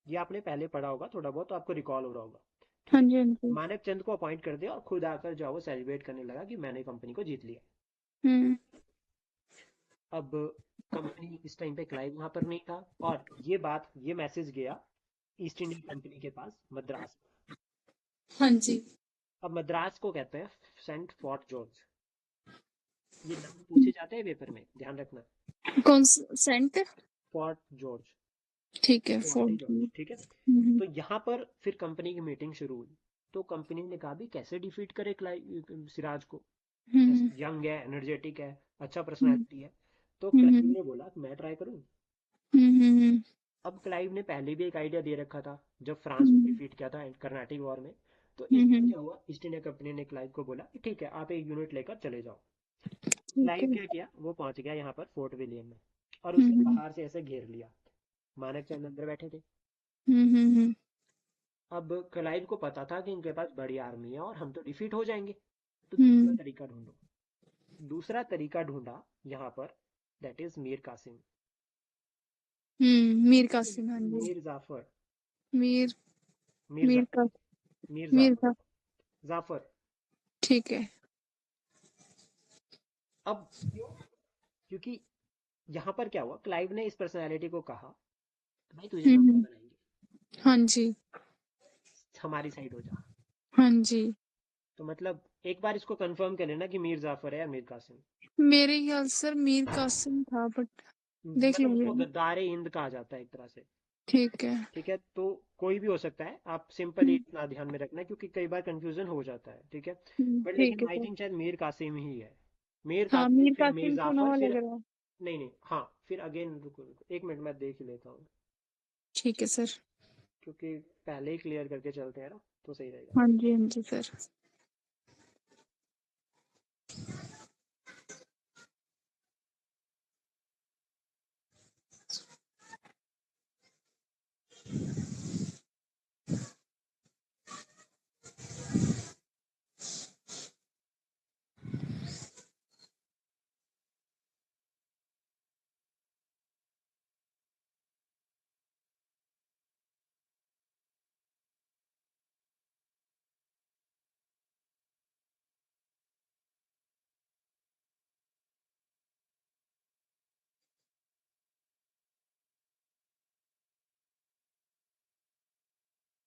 ये आपने पहले पढ़ा होगा थोड़ा बहुत, तो आपको रिकॉल हो रहा होगा, ठीक हाँ है। जी। हाँ जी। मानक चंद को अपॉइंट कर दिया और खुद आकर जो है वो सेलिब्रेट करने लगा कि मैंने कंपनी को जीत लिया। हम्म। अब कंपनी इस टाइम पे क्लाइव वहां पर नहीं था, और ये मैसेज गया ईस्ट इंडिया कंपनी के पास मद्रास। हाँ जी। अब मद्रास को कहते हैं सेंट फोर्ट जॉर्ज, ये नाम पूछे जाते हैं पेपर में, ध्यान रखना। कौन सेंट? फोर्ट जॉर्ज, ठीक है, फोर्ट फोर ही जी। जॉर्ज, ठीक है। हम्म। तो यहाँ पर फिर कंपनी की मीटिंग शुरू हुई। तो कंपनी ने कहा भी कैसे डिफीट करे सिराज को, हम्म। यंग है, एनर्जेटिक है, अच्छा हम्म। पर्सनैलिटी है। तो क्लाइव हम्म। ने बोला मैं ट्राई करूं। हम्म। अब क्लाइव ने पहले भी एक आइडिया दे रखा था जब फ्रांस को हम्म। डिफीट किया था कर्नाटिक वॉर में। तो इस बार हम्म। क्या हुआ, ईस्ट इंडिया कंपनी ने क्लाइव को बोला कि ठीक है आप एक यूनिट लेकर चले जाओ। ठीक क्लाइव है। क्या किया, वो पहुंच गया यहाँ पर फोर्ट विलियम में, और उसने हम्म। बाहर से ऐसे घेर लिया। मानक चंद अंदर बैठे थे। हम्म। अब क्लाइव को पता था कि इनके पास बड़ी आर्मी है और हम तो डिफीट हो जाएंगे। तो दूसरा हम्म। तरीका ढूंढो, दूसरा तरीका ढूंढा यहाँ पर, दैट इज मीर कासिम। मीर कासिम, हाँ जी। मीर जाफर, मीर। मीर मीर जाफर, का। मीर मीर जाफर, का। जाफर। ठीक है। अब क्यों, क्योंकि यहाँ पर क्या हुआ, क्लाइव ने इस पर्सनैलिटी को कहा भाई तुझे नंबर हम्म। बनाएंगे, हाँ जी। हमारी साइड हो जा। हाँ जी। तो मतलब एक बार इसको कंफर्म कर लेना कि मीर जाफर है या मीर कासिम। मेरे ख्याल सर मीर कासिम था, बट देख मतलब लूंगी उसको मैं। गद्दार हिंद कहा जाता है एक तरह से, ठीक है। ठीक है। तो कोई भी हो सकता है, आप सिंपल ही इतना ध्यान में रखना क्योंकि कई बार कंफ्यूजन हो जाता है, ठीक है। बट ठीक लेकिन है आई सर। थिंक शायद मीर कासिम ही है। मीर हाँ, कासिम, मीर फिर मीर कासिम सुना जाफर, हुआ लग फिर, रहा है। नहीं नहीं हाँ, फिर अगेन रुको रुको एक मिनट मैं देख ही लेता हूँ। ठीक है सर। क्योंकि पहले ही क्लियर करके चलते हैं ना, तो सही रहेगा। हाँ जी सर।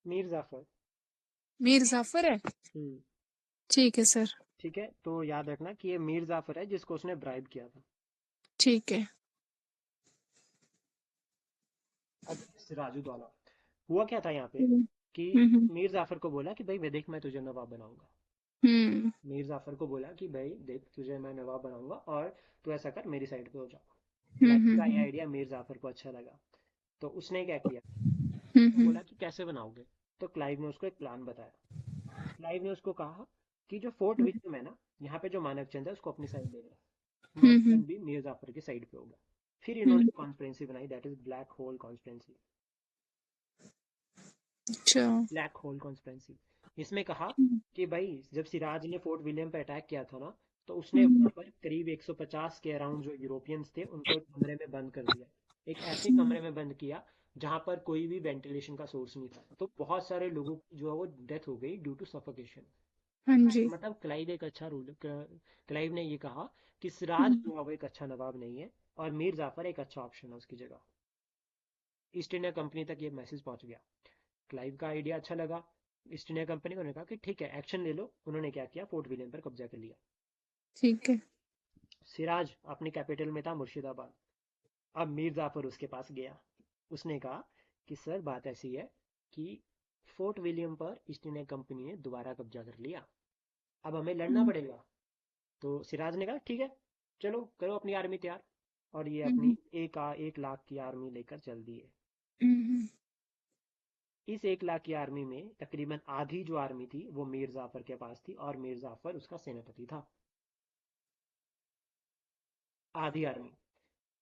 मीर जाफर। मीर जाफर है। हम्म। ठीक है सर। ठीक है, तो याद रखना कि ये मीर जाफर है जिसको उसने ब्राइब किया था। ठीक है। अब सिराजुद्दौला, हुआ क्या था यहाँ पे हम्म कि हम्म मीर जाफर को बोला कि भाई देख मैं तुझे नवाब बनाऊंगा। हम्म मीर जाफर को बोला कि भाई देख तुझे मैं नवाब बनाऊंगा और तू ऐसा कर मेरी साइड पे हो जा। क्लाइव का ये हम्म आइडिया मीर जाफर को अच्छा लगा, तो उसने क्या किया, उसको हम्म बोला कि कैसे बनाओगे। तो क्लाइव ने उसको एक प्लान बताया। क्लाइव ने उसको कहा कि जो फोर्ट विलियम है ना, यहाँ पे जो मानव चंद है उसको अपनी साइड ले ले, मानव हम्म चंद भी मीर जाफर की साइड पे होगा। फिर हम्म, इन्होंने कॉन्स्पिरेसी बनाई, that is black hole conspiracy. अच्छा। ब्लैक होल कॉन्स्पिरेसी, इसमें कहा हम्म कि भाई जब सिराज ने फोर्ट विलियम पे अटैक किया था ना, तो उसने हम्म वहां पर करीब 150 के अराउंड जो यूरोपियंस थे उनको एक कमरे में बंद कर दिया। एक ऐसे हम्म, कमरे में बंद किया जहां पर कोई भी वेंटिलेशन का सोर्स नहीं था, तो बहुत सारे लोगों की जो है वो डेथ हो गई ड्यू टू सफोकेशन। हाँ जी। मतलब क्लाइव एक अच्छा रूल, क्लाइव ने ये कहा कि सिराज हम्म जो है वो एक अच्छा नवाब नहीं है, और मीर जाफर एक अच्छा ऑप्शन है उसकी जगह। ईस्ट इंडिया कंपनी तक ये मैसेज पहुंच गया। क्लाइव का आइडिया अच्छा लगा ईस्ट इंडिया कंपनी को, ने कहा कि ठीक है एक्शन ले लो। उन्होंने क्या किया, फोर्ट विलियम पर कब्जा कर लिया। ठीक है। सिराज अपनी कैपिटल में था मुर्शिदाबाद। अब मीर जाफर उसके पास गया। उसने कहा कि सर बात ऐसी है कि फोर्ट विलियम पर ईस्ट इंडिया कंपनी ने दोबारा कब्जा कर लिया, अब हमें लड़ना हम्म पड़ेगा। तो सिराज ने कहा ठीक है, चलो करो अपनी आर्मी तैयार। और ये अपनी हम्म 1 लाख की आर्मी लेकर चल दिए। हम्म, इस 1 लाख की आर्मी में तकरीबन आधी जो आर्मी थी वो मीर जाफर के पास थी, और मीर जाफर उसका सेनापति था। आधी आर्मी।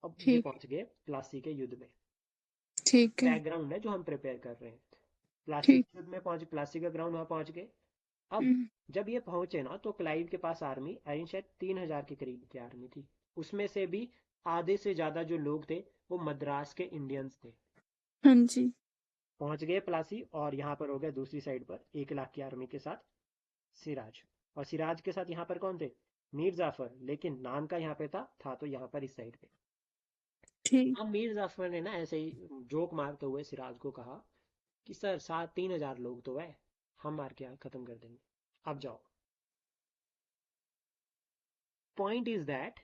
अब ये ठीक पहुंच गए प्लासी के युद्ध में। ठीक है। बैकग्राउंड है जो हम प्रिपेयर कर रहे हैं। प्लासी ठीक। के युद्ध में पहुंच, प्लासी का ग्राउंड वहां पहुंच गए। अब हम्म जब ये पहुंचे ना, तो क्लाइव के पास आर्मी आई शायद 3,000 के करीब की आर्मी थी। उसमें से भी आधे से ज्यादा जो लोग थे वो मद्रास के इंडियंस थे। हाँ जी। पहुंच गए प्लासी, और यहाँ पर हो गया दूसरी साइड पर 1 लाख की आर्मी के साथ सिराज। और सिराज के साथ यहाँ पर कौन थे, मीर जाफर, लेकिन नाम का यहाँ पे था तो यहाँ पर इस साइड पे। ठीक। अब मीर जाफर ने ना ऐसे ही जोक मारते हुए सिराज को कहा कि सर 3,000 लोग तो है, हम मार के खत्म कर देंगे, अब जाओ। पॉइंट इज दैट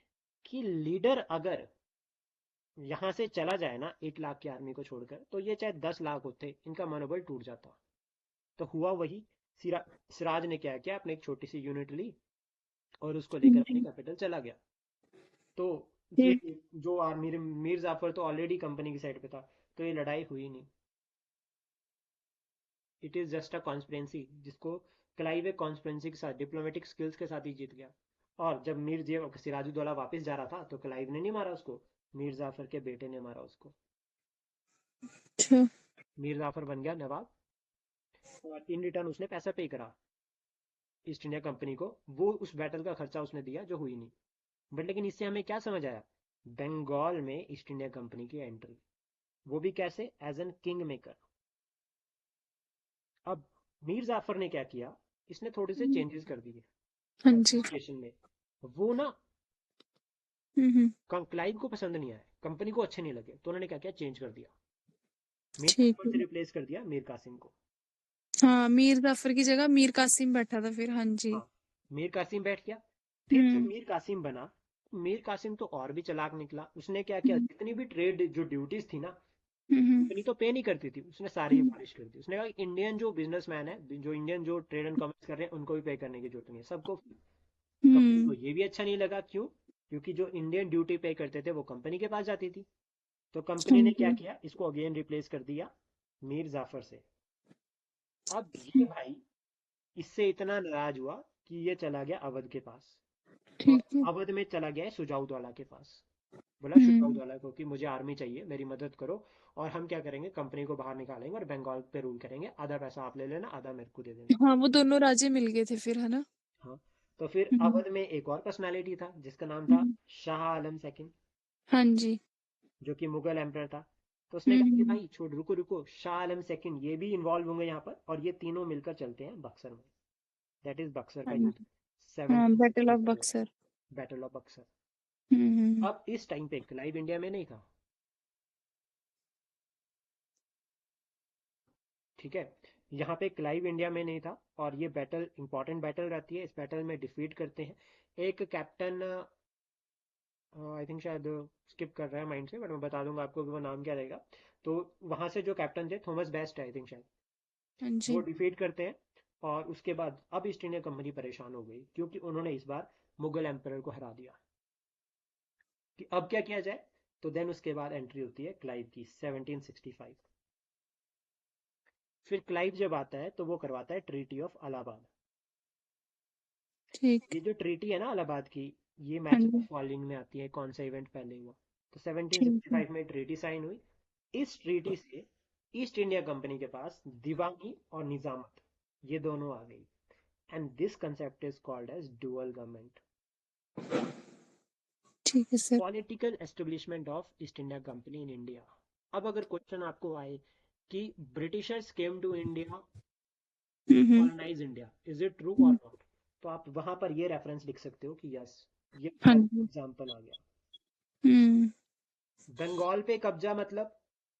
कि लीडर अगर यहाँ से चला जाए ना 1 लाख की आर्मी को छोड़कर, तो ये चाहे 10 लाख होते इनका मनोबल टूट जाता। तो हुआ वही, सिरा, सिराज ने क्या किया, अपने एक छोटी सी यूनिट ली और उसको लेकर अपनी हम्म, कैपिटल चला गया। तो ये ठीक। जो आर्मी, मीर जाफर तो ऑलरेडी कंपनी की साइड पे था, तो ये लड़ाई हुई नहीं। It is just a conspiracy, जिसको क्लाइव एक कॉन्स्पिरेंसी के साथ डिप्लोमेटिक स्किल्स के साथ ही जीत गया। और जब सिराजुद्दौला वापस जा रहा था, तो क्लाइव ने नहीं मारा उसको, मीर जाफर के बेटे ने मारा उसको। अच्छा। मीर जाफर बन गया नवाब, और इन रिटर्न उसने पैसा पे करा ईस्ट इंडिया कंपनी को। वो उस बैटल का खर्चा उसने दिया जो हुई नहीं। बट लेकिन इससे हमें क्या समझ आया, बंगाल में ईस्ट इंडिया कंपनी की एंट्री, वो भी कैसे, एज एन किंग मेकर। अब मीर जाफर ने क्या किया, इसने थोड़े से चेंजेस कर दिए हाँ जी। एडमिनिस्ट्रेशन में। वो ना हम्म, क्लाइव को पसंद नहीं आया, कंपनी को अच्छे नहीं लगे, तो उन्होंने क्या किया, चेंज कर दिया। मीर ठीक जाफर है। से रिप्लेस कर दिया मीर कासिम को। हाँ, मीर जाफर की जगह मीर कासिम बैठा था फिर। हाँ जी। हाँ, मीर कासिम बैठ गया। फिर जब हम्म मीर कासिम बना, मीर कासिम तो और भी चालाक निकला। उसने क्या किया, हम्म जितनी भी ट्रेड जो ड्यूटीज थी ना, हम्म कंपनी तो पे नहीं करती थी, उसने सारी हम्म अबॉलिश कर दी। उसने कहा इंडियन जो बिजनेसमैन है, जो इंडियन जो ट्रेड एंड कॉमर्स कर रहे हैं, उनको भी पे करने की जरूरत नहीं है, सबको। कंपनी को हम्म, ये भी अच्छा नहीं लगा, क्यों, क्योंकि जो इंडियन ड्यूटी पे करते थे वो कंपनी के पास जाती थी। तो हाँ कंपनी ने क्या जी। किया, इसको अगेन रिप्लेस कर दिया मीर जाफर से। अब ये भाई इससे इतना नाराज हुआ कि ये चला गया अवध के पास, और ठीक है। अवध में चला गया है सुजाउदौला के पास। बोला हम्म। सुजाउदौला को कि मुझे आर्मी चाहिए, मेरी मदद करो, और हम क्या करेंगे, कंपनी को बाहर निकालेंगे और बंगाल पे रूल करेंगे, आधा पैसा आप ले लेना, आधा मेरे को दे देना। हाँ, वो दोनों राजे मिल गए थे फिर, है ना? हाँ। तो फिर हम्म। अवध में एक और पर्सनालिटी था जिसका नाम था हम्म। शाह आलम सेकंड, हाँ जी। जो कि मुगल एम्परर था। तो उसने कहा कि हम्म। भाई छोड़, रुको रुको, शाह आलम सेकंड ये भी इन्वॉल्व होंगे यहाँ पर, और ये तीनों मिलकर चलते हैं बक्सर में। दैट इज बक्सर का हाँ युद्ध, जी। हाँ, battle of 1764, Buxar. Battle of Buxar. Hmm. अब इस टाइम पे क्लाइव इंडिया में नहीं था, ठीक है। यहाँ पे क्लाइव इंडिया में नहीं था, और ये बैटल इंपॉर्टेंट बैटल रहती है। इस बैटल में डिफीट करते हैं एक कैप्टन, आई थिंक शायद स्किप कर रहा है माइंड से, बट मैं बता दूंगा आपको कि वो नाम क्या रहेगा। तो वहां से जो कैप्टन थे, थॉमस बेस्ट आई थिंक शायद, हाँ वो जी। डिफीट करते हैं। और उसके बाद अब ईस्ट इंडिया कंपनी परेशान हो गई, क्योंकि उन्होंने इस बार मुगल एम्परर को हरा दिया, कि अब क्या किया जाए। तो देन उसके बाद एंट्री होती है क्लाइव की, 1765। फिर क्लाइव जब आता है तो वो करवाता है ट्रीटी ऑफ अलाहाबाद। ठीक। ये जो ट्रीटी है ना इलाहाबाद की, ये हाँ मैच जी। फॉलोइंग में आती है कौन सा इवेंट पहले हुआ। तो ठीक है। 1765 में ट्रीटी साइन हुई। इस ट्रीटी से ईस्ट इंडिया कंपनी के पास दीवानी और निजामत, ये दोनों आ गई। And this concept is called as dual government. ठीक है sir. Political establishment of East India Company in India. अब अगर क्वेश्चन आपको आए कि Britishers came to India, hmm. Colonize India, is it true और हम्म। नॉट, तो आप वहां पर ये रेफरेंस लिख सकते हो कि यस, ये हाँ जी। एग्जाम्पल आ गया। हम्म। बंगाल पे कब्जा मतलब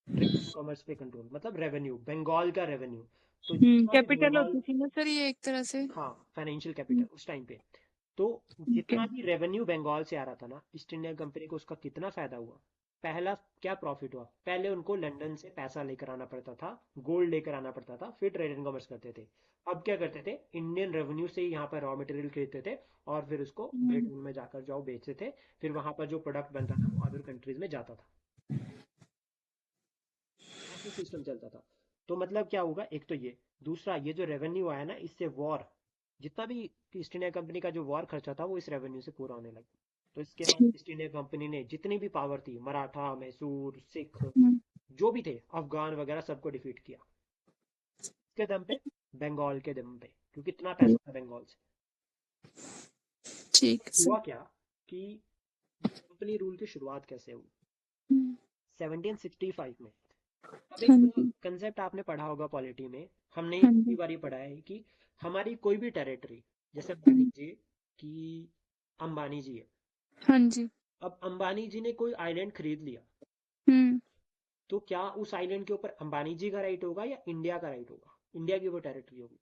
ट्रेड एंड कॉमर्स पे कंट्रोल, मतलब रेवेन्यू, बंगाल का रेवेन्यू। तो जितना भी कैपिटल बंगाल, होती थी ना सर ये एक तरह से। हाँ, फाइनेंशियल कैपिटल हम्म। उस टाइम पे। तो ठीक है। जितना भी रेवेन्यू बंगाल से आ रहा था ना, ईस्ट इंडिया कंपनी को उसका कितना फायदा हुआ। पहला क्या प्रॉफिट हुआ, पहले उनको लंदन से पैसा लेकर आना पड़ता था, गोल्ड लेकर आना पड़ता था, फिर ट्रेड एंड कॉमर्स करते थे। अब क्या करते थे, इंडियन रेवेन्यू से ही यहाँ पर रॉ मटेरियल खरीदते थे, और फिर उसको हम्म। ब्रिटेन में जाकर जाओ बेचते थे। फिर वहां पर जो प्रोडक्ट बनता था वो अदर कंट्रीज में जाता था। ऐसे सिस्टम चलता था। तो मतलब क्या होगा, एक तो ये, दूसरा ये जो रेवेन्यू आया ना, इससे वॉर, जितना भी ईस्ट इंडिया कंपनी का जो वॉर खर्चा था वो इस रेवेन्यू से पूरा होने लगा। तो इसके बाद ठीक। ईस्ट इंडिया कंपनी ने जितनी भी पावर थी, मराठा, मैसूर, सिख, हम्म। जो भी थे, अफगान वगैरह, सबको डिफीट किया। किसके दम पे, बंगाल के दम पे, क्योंकि इतना पैसा था बंगाल से। ठीक है सर। हुआ क्या कि कंपनी रूल की शुरुआत कैसे हुई, हम्म। 1765 में। अब हाँ एक जी। कंसेप्ट आपने पढ़ा होगा पॉलिटी में, हमने हाँ कितनी जी। बार पढ़ा है कि हमारी कोई भी टेरिटरी, जैसे मान हम्म। लीजिए कि अंबानी जी है। हाँ जी। अब अंबानी जी ने कोई आइलैंड खरीद लिया, हम्म। तो क्या उस आइलैंड के ऊपर अंबानी जी का राइट होगा या इंडिया का राइट होगा, इंडिया की वो टेरिटरी होगी।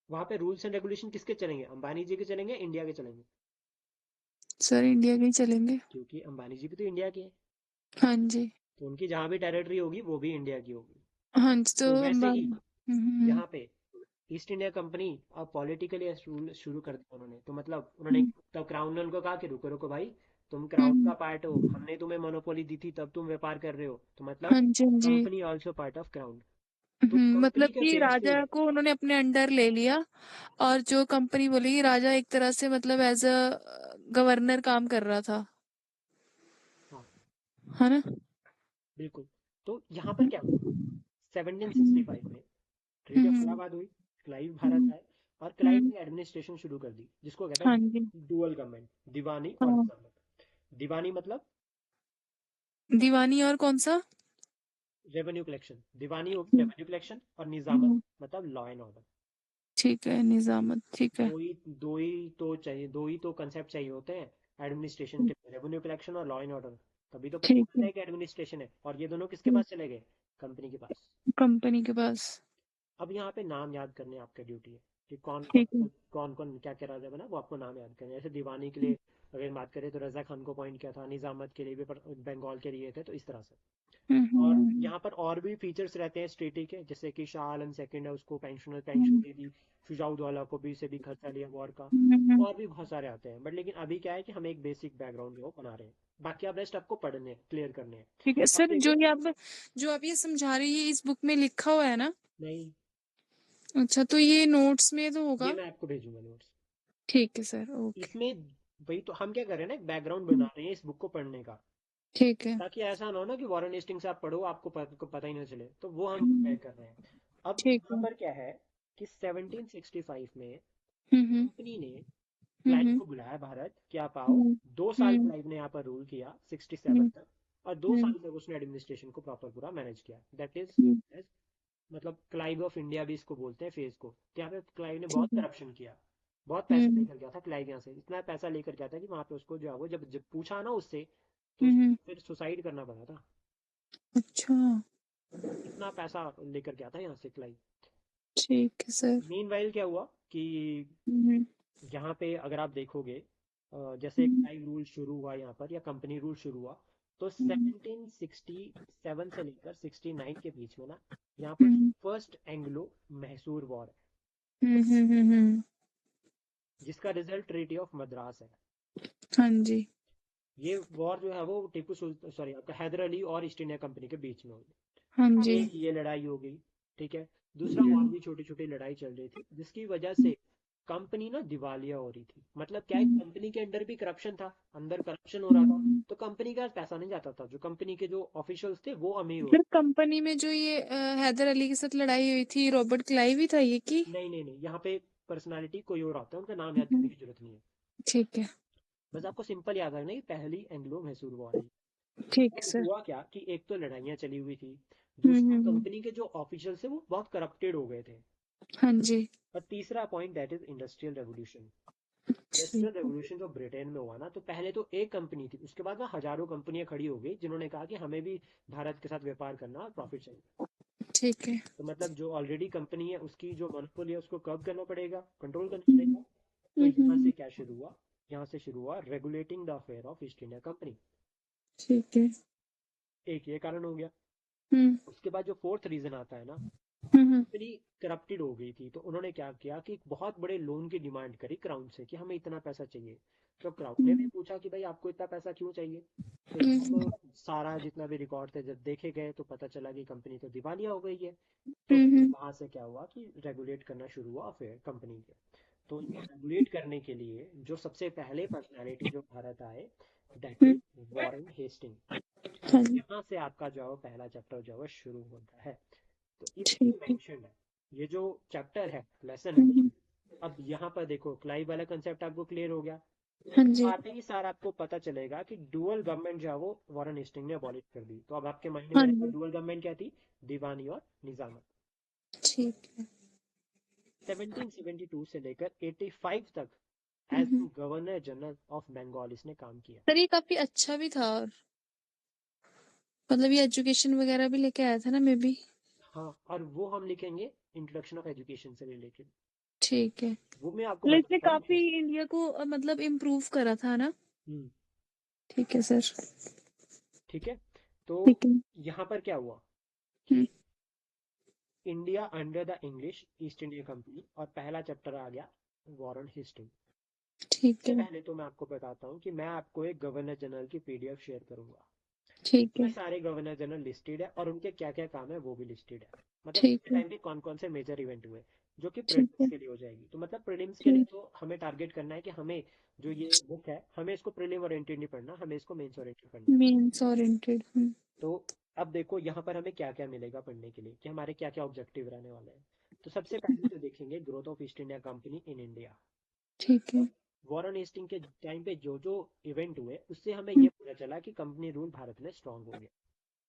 वहां पे रूल्स एंड रेगुलेशन किसके चलेंगे, अंबानी जी के चलेंगे, इंडिया के चलेंगे। सर इंडिया के ही चलेंगे। क्योंकि अंबानी जी भी तो इंडिया के हैं, हाँ जी। तो उनकी जहां भी टेरिटरी होगी वो भी इंडिया की होगी। हाँ जी, तो तो वैसे ही अंबानी। हम्म। यहाँ पे ईस्ट इंडिया कंपनी अब पॉलिटिकली रूल शुरू कर दिया उन्होंने। तो मतलब उन्होंने, हम्म। तब क्राउन ने उनको कहा कि रुको रुको भाई, तुम क्राउन हम्म। का पार्ट हो, हमने तुम्हें मोनोपोली दी थी, तब तुम व्यापार कर रहे हो, तो मतलब हाँ जी। हाँ जी। Company also part of crown. तो मतलब कंपनी के कि बेस पे, राजा को उन्होंने अपने अंडर ले लिया, और जो कंपनी बोलेगी, राजा एक तरह से मतलब एज अ गवर्नर काम कर रहा था, हाँ है ना? बिल्कुल। तो यहाँ पर क्या हुआ, हम्म। 1765 में ट्रीटी ऑफ हम्म। इलाहाबाद हुई, क्लाइव भारत हम्म। आए, और क्लाइव हम्म। ने एडमिनिस्ट्रेशन शुरू कर दी, जिसको कहते हाँ हैं जी। डुअल गवर्नमेंट, दीवानी और हाँ। निजामत। दीवानी मतलब दीवानी और कौन सा? रेवेन्यू कलेक्शन, दीवानी होगी हम्म। रेवेन्यू कलेक्शन, और निजामत हम्म। मतलब लॉ एंड ऑर्डर। ठीक है, निजामत, ठीक है। दो ही तो चाहिए, दो ही तो कंसेप्ट चाहिए होते हैं एडमिनिस्ट्रेशन के, रेवेन्यू कलेक्शन और लॉ एंड ऑर्डर। तभी तो पता ठीक चलता है। है कि एडमिनिस्ट्रेशन है। और ये दोनों किसके पास चले गए, कंपनी के पास। कंपनी के पास। अब यहाँ पे नाम याद करने आपका ड्यूटी है, कि ठीक है। कौन कौन क्या क्या राजा बना, वो आपको नाम याद करने हैं। जैसे दीवानी के लिए अगर बात करें तो रजा खान को पॉइंट किया था, निजामत के लिए भी बंगाल के लिए थे, तो इस तरह से। और हम्म यहाँ पर और भी फीचर्स रहते हैं स्टेटी के, जैसे कि शाह आलम सेकंड है, उसको पेंशन दे दी, शुजाउद्दौला को भी से भी खर्चा लिया वॉर का। हम्म। और भी बहुत सारे आते हैं, बट लेकिन अभी क्या है कि हम एक बेसिक बैकग्राउंड जो बना रहे हैं, बाकी आप रेस्ट आपको पढ़ने हैं, क्लियर करने हैं। ठीक है अब सर, देखो। जो आप ये समझा रही है इस बुक में लिखा हुआ है ना? नहीं, अच्छा, तो ये नोट्स में तो ये होगा। मैं आपको भेजूंगा नोट्स। ठीक है सर, ओके। इसमें वही तो हम क्या कर रहे हैं ना, एक बैकग्राउंड बना रहे हैं इस बुक को पढ़ने का, ठीक है। ताकि ऐसा ना हो ना कि वॉरेन हेस्टिंग्स आप पढ़ो आपको पता ही ना चले, तो वो हम हम्म, प्रिपेयर कर रहे हैं। अब ठीक यहाँ है। पर क्या है कि 1765 में हम्म कंपनी ने क्लाइव हम्म को बुलाया भारत कि आप आओ। हम्म 2 साल हम्म क्लाइव ने यहाँ पर रूल किया, 67 हम्म तक। और दो हम्म साल तक उसने एडमिनिस्ट्रेशन को प्रॉपर पूरा मैनेज किया, दैट इज हम्म, मतलब क्लाइव ऑफ इंडिया भी इसको बोलते हैं फेज को। तो यहाँ पे क्लाइव ने बहुत ठीक है। करप्शन किया, बहुत पैसा हम्म लेकर गया था क्लाइव यहाँ से, इतना पैसा लेकर गया था कि वहां पे उसको जो है वो जब जब पूछा ना उससे, तो उसको हम्म। फिर सुसाइड करना पड़ा था। अच्छा। इतना पैसा लेकर गया था यहाँ से क्लाइव। ठीक है सर। मीनवाइल क्या हुआ कि हम्म यहाँ पे अगर आप देखोगे, जैसे हम्म क्लाइव रूल शुरू हुआ यहाँ पर या कंपनी रूल शुरू हुआ, तो हम्म 1767 से लेकर 69 के बीच में ना, यहाँ पर हम्म फर्स्ट एंग्लो मैसूर वॉर है, हम्म। जिसका रिजल्ट ट्रीटी ऑफ मद्रास है। हाँ जी। ये वॉर जो है वो टीपू सुल्तान, सॉरी आपका हैदर अली और ईस्ट इंडिया कंपनी के बीच में हाँ हुई। जी। एक ये लड़ाई हो गई, ठीक है। दूसरा और हम्म भी छोटी छोटी लड़ाई चल रही थी, जिसकी वजह से कंपनी ना दिवालिया हो रही थी। मतलब क्या है, हम्म कंपनी के अंदर भी करप्शन था, अंदर करप्शन हो रहा था, हम्म। तो कंपनी का पैसा नहीं जाता था, जो कंपनी के जो ऑफिशियल्स थे वो अमीर हो फिर रहे कंपनी में जो ये हैदर अली के साथ लड़ाई हुई थी, रॉबर्ट क्लाइव ही था ये की? थे। नहीं नहीं नहीं, यहाँ पे पर्सनालिटी कोई और आता है, उनका नाम याद हम्म, करने की जरूरत नहीं है। ठीक है। बस आपको सिंपल याद रखना है कि पहली एंग्लो मैसूर वॉर है। ठीक है अब सर। हुआ क्या कि एक तो लड़ाइयाँ चली हुई थी, हम्म दूसरा हम्म हम्म, कंपनी के जो ऑफिशियल थे वो बहुत करप्टेड हो गए थे, हाँ जी। और तीसरा point that is industrial revolution. ठीक इंडस्ट्रियल है। रेवोल्यूशन जो ब्रिटेन में हुआ ना, तो पहले तो एक कंपनी थी, उसके बाद ना हजारों कंपनियां खड़ी हो गई, जिन्होंने कहा कि हमें भी भारत के साथ व्यापार करना और प्रॉफिट चाहिए। ठीक है। तो मतलब जो ऑलरेडी कंपनी है उसकी जो मोनोपोली है उसको कर्व करना पड़ेगा, कंट्रोल करना हम्म पड़ेगा। तो यहाँ हम्म, से क्या शुरू हुआ, यहाँ से शुरू हुआ regulating the affair of East India company. ठीक है। एक ये कारण हो गया। हम्म उसके बाद जो फोर्थ रीजन आता है ना, हम्म कंपनी करप्टेड हो गई थी, तो उन्होंने क्या किया कि एक बहुत बड़े लोन की डिमांड करी क्राउन से कि हमें इतना पैसा चाहिए। तो क्राउन ने भी हम्म पूछा कि भाई आपको इतना पैसा क्यों चाहिए। तो हम्म जब सारा जितना भी रिकॉर्ड थे जब देखे गए, तो पता चला कि कंपनी तो दिवालिया हो गई है। तो फिर हम्म वहां से क्या हुआ कि रेगुलेट करना शुरू हुआ फिर कंपनी के। तो उनको रेगुलेट करने के लिए जो सबसे पहले पर्सनालिटी जो भारत आए, that hmm, is Warren Hasting. हाँ अब जी। यहाँ से आपका जो है वो पहला चैप्टर जो है वो शुरू होता है। तो इसमें ठीक है। मेंशन्ड है, ये जो चैप्टर है, लेसन है। हम्म, अब यहाँ पर देखो क्लाइव वाला कंसेप्ट आपको क्लियर हो गया। हाँ तो जी। आते ही सारा आपको पता चलेगा कि डुअल गवर्नमेंट जो है वो वॉरेन हेस्टिंग ने अबॉलिश कर दी। तो अब आपके माइंड में हाँ रहेगा जी। डुअल गवर्नमेंट क्या थी, दीवानी और निजामत। ठीक है। 1772 से लेकर 85 तक as hmm, governor general of Bengal इसने काम किया। सर ये काफी अच्छा भी था, और मतलब ये एजुकेशन वगैरह भी लेके आया था ना, मे बी। हाँ, और वो हम लिखेंगे इंट्रोडक्शन ऑफ एजुकेशन से रिलेटेड। ठीक है। वो मैं आपको मतलब इसने बताता हूँ काफी इंडिया को मतलब इम्प्रूव करा था ना? हम्म, ठीक है सर। ठीक है। तो ठीक है। यहाँ पर क्या हुआ हम्म, कि India under the English east India company, और पहला चैप्टर आ गया वॉरेन हेस्टिंग। ठीक सबसे है। पहले तो मैं आपको बताता हूँ कि मैं आपको एक गवर्नर जनरल की पीडीएफ शेयर करूंगा, ठीक इसमें है। सारे गवर्नर जनरल लिस्टेड है और उनके क्या क्या काम है वो भी लिस्टेड है। मतलब उसके ठीक है। टाइम पे कौन कौन से मेजर इवेंट हुए, जो कि ठीक प्रीलिम्स है। के लिए हो जाएगी। तो मतलब प्रीलिम्स के लिए ठीक। तो हमें टारगेट करना है कि हमें जो ये बुक है, हमें इसको प्रीलिम ओरिएंटेड नहीं पढ़ना, हमें इसको मेंस ओरिएंटेड पढ़ना है। Means oriented. तो अब देखो यहाँ पर हमें क्या क्या मिलेगा पढ़ने के लिए, कि हमारे क्या क्या ऑब्जेक्टिव रहने वाले हैं। तो सबसे पहले तो देखेंगे growth of East India Company in India. ठीक है। मतलब वॉरेन हेस्टिंग के टाइम पे जो जो इवेंट हुए, उससे हमें हम्म ये पता चला कि कंपनी रूल भारत में स्ट्रांग हो गया।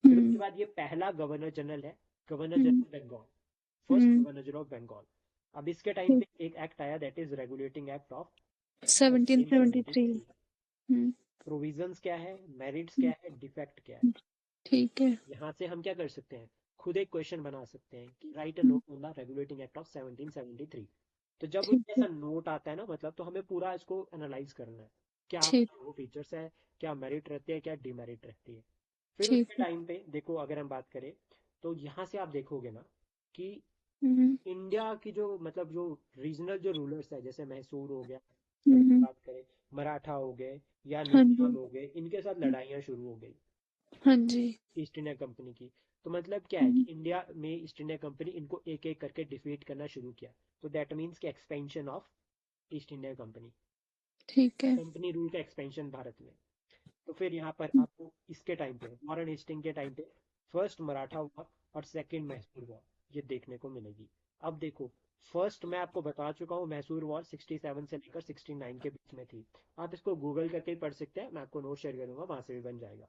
फिर उसके हम्म बाद ये पहला गवर्नर जनरल है, governor hmm general Bengal, first hmm, governor general of Bengal. अब इसके टाइम ठीक। पे एक एक्ट आया, that is regulating act of 1773। 1773। Hmm provisions क्या है, मेरिट्स क्या है, डिफेक्ट क्या है। ठीक है। यहाँ से हम क्या कर सकते हैं, खुद एक क्वेश्चन बना सकते हैं कि right a hmm, note on the regulating act of 1773। तो जब ठीक है। ऐसा नोट आता है ना, मतलब तो हमें पूरा इसको एनालाइज करना है, क्या ठीक। वो फीचर्स है, क्या मेरिट रहती है, क्या डिमेरिट रहती है। फिर ठीक उसके है। टाइम पे देखो, अगर हम बात करें तो यहाँ से आप देखोगे ना कि हम्म इंडिया की जो मतलब जो रीजनल जो रूलर्स है, जैसे मैसूर हो गया, अगर हम्म। बात करें मराठा हो गए या हाँ निजाम जी। हो गए, इनके साथ लड़ाइयाँ शुरू हो गई हाँ जी। ईस्ट इंडिया कंपनी की। तो मतलब क्या है कि हम्म। इंडिया में ईस्ट इंडिया कंपनी इनको एक एक करके डिफीट करना शुरू किया। तो दैट मीन्स कि expansion of East India company, ठीक है। कंपनी रूल का एक्सपेंशन भारत में। तो फिर यहाँ पर आपको इसके टाइम पे वॉरेन हेस्टिंग के टाइम पे फर्स्ट मराठा वॉर और सेकंड मैसूर वॉर ये देखने को मिलेगी। अब देखो, फर्स्ट मैं आपको बता चुका हूँ, मैसूर वॉर 67 से लेकर 69 के बीच में थी। आप इसको गूगल करके ही पढ़ सकते हैं, मैं आपको नोट शेयर करूंगा, वहां से भी बन जाएगा।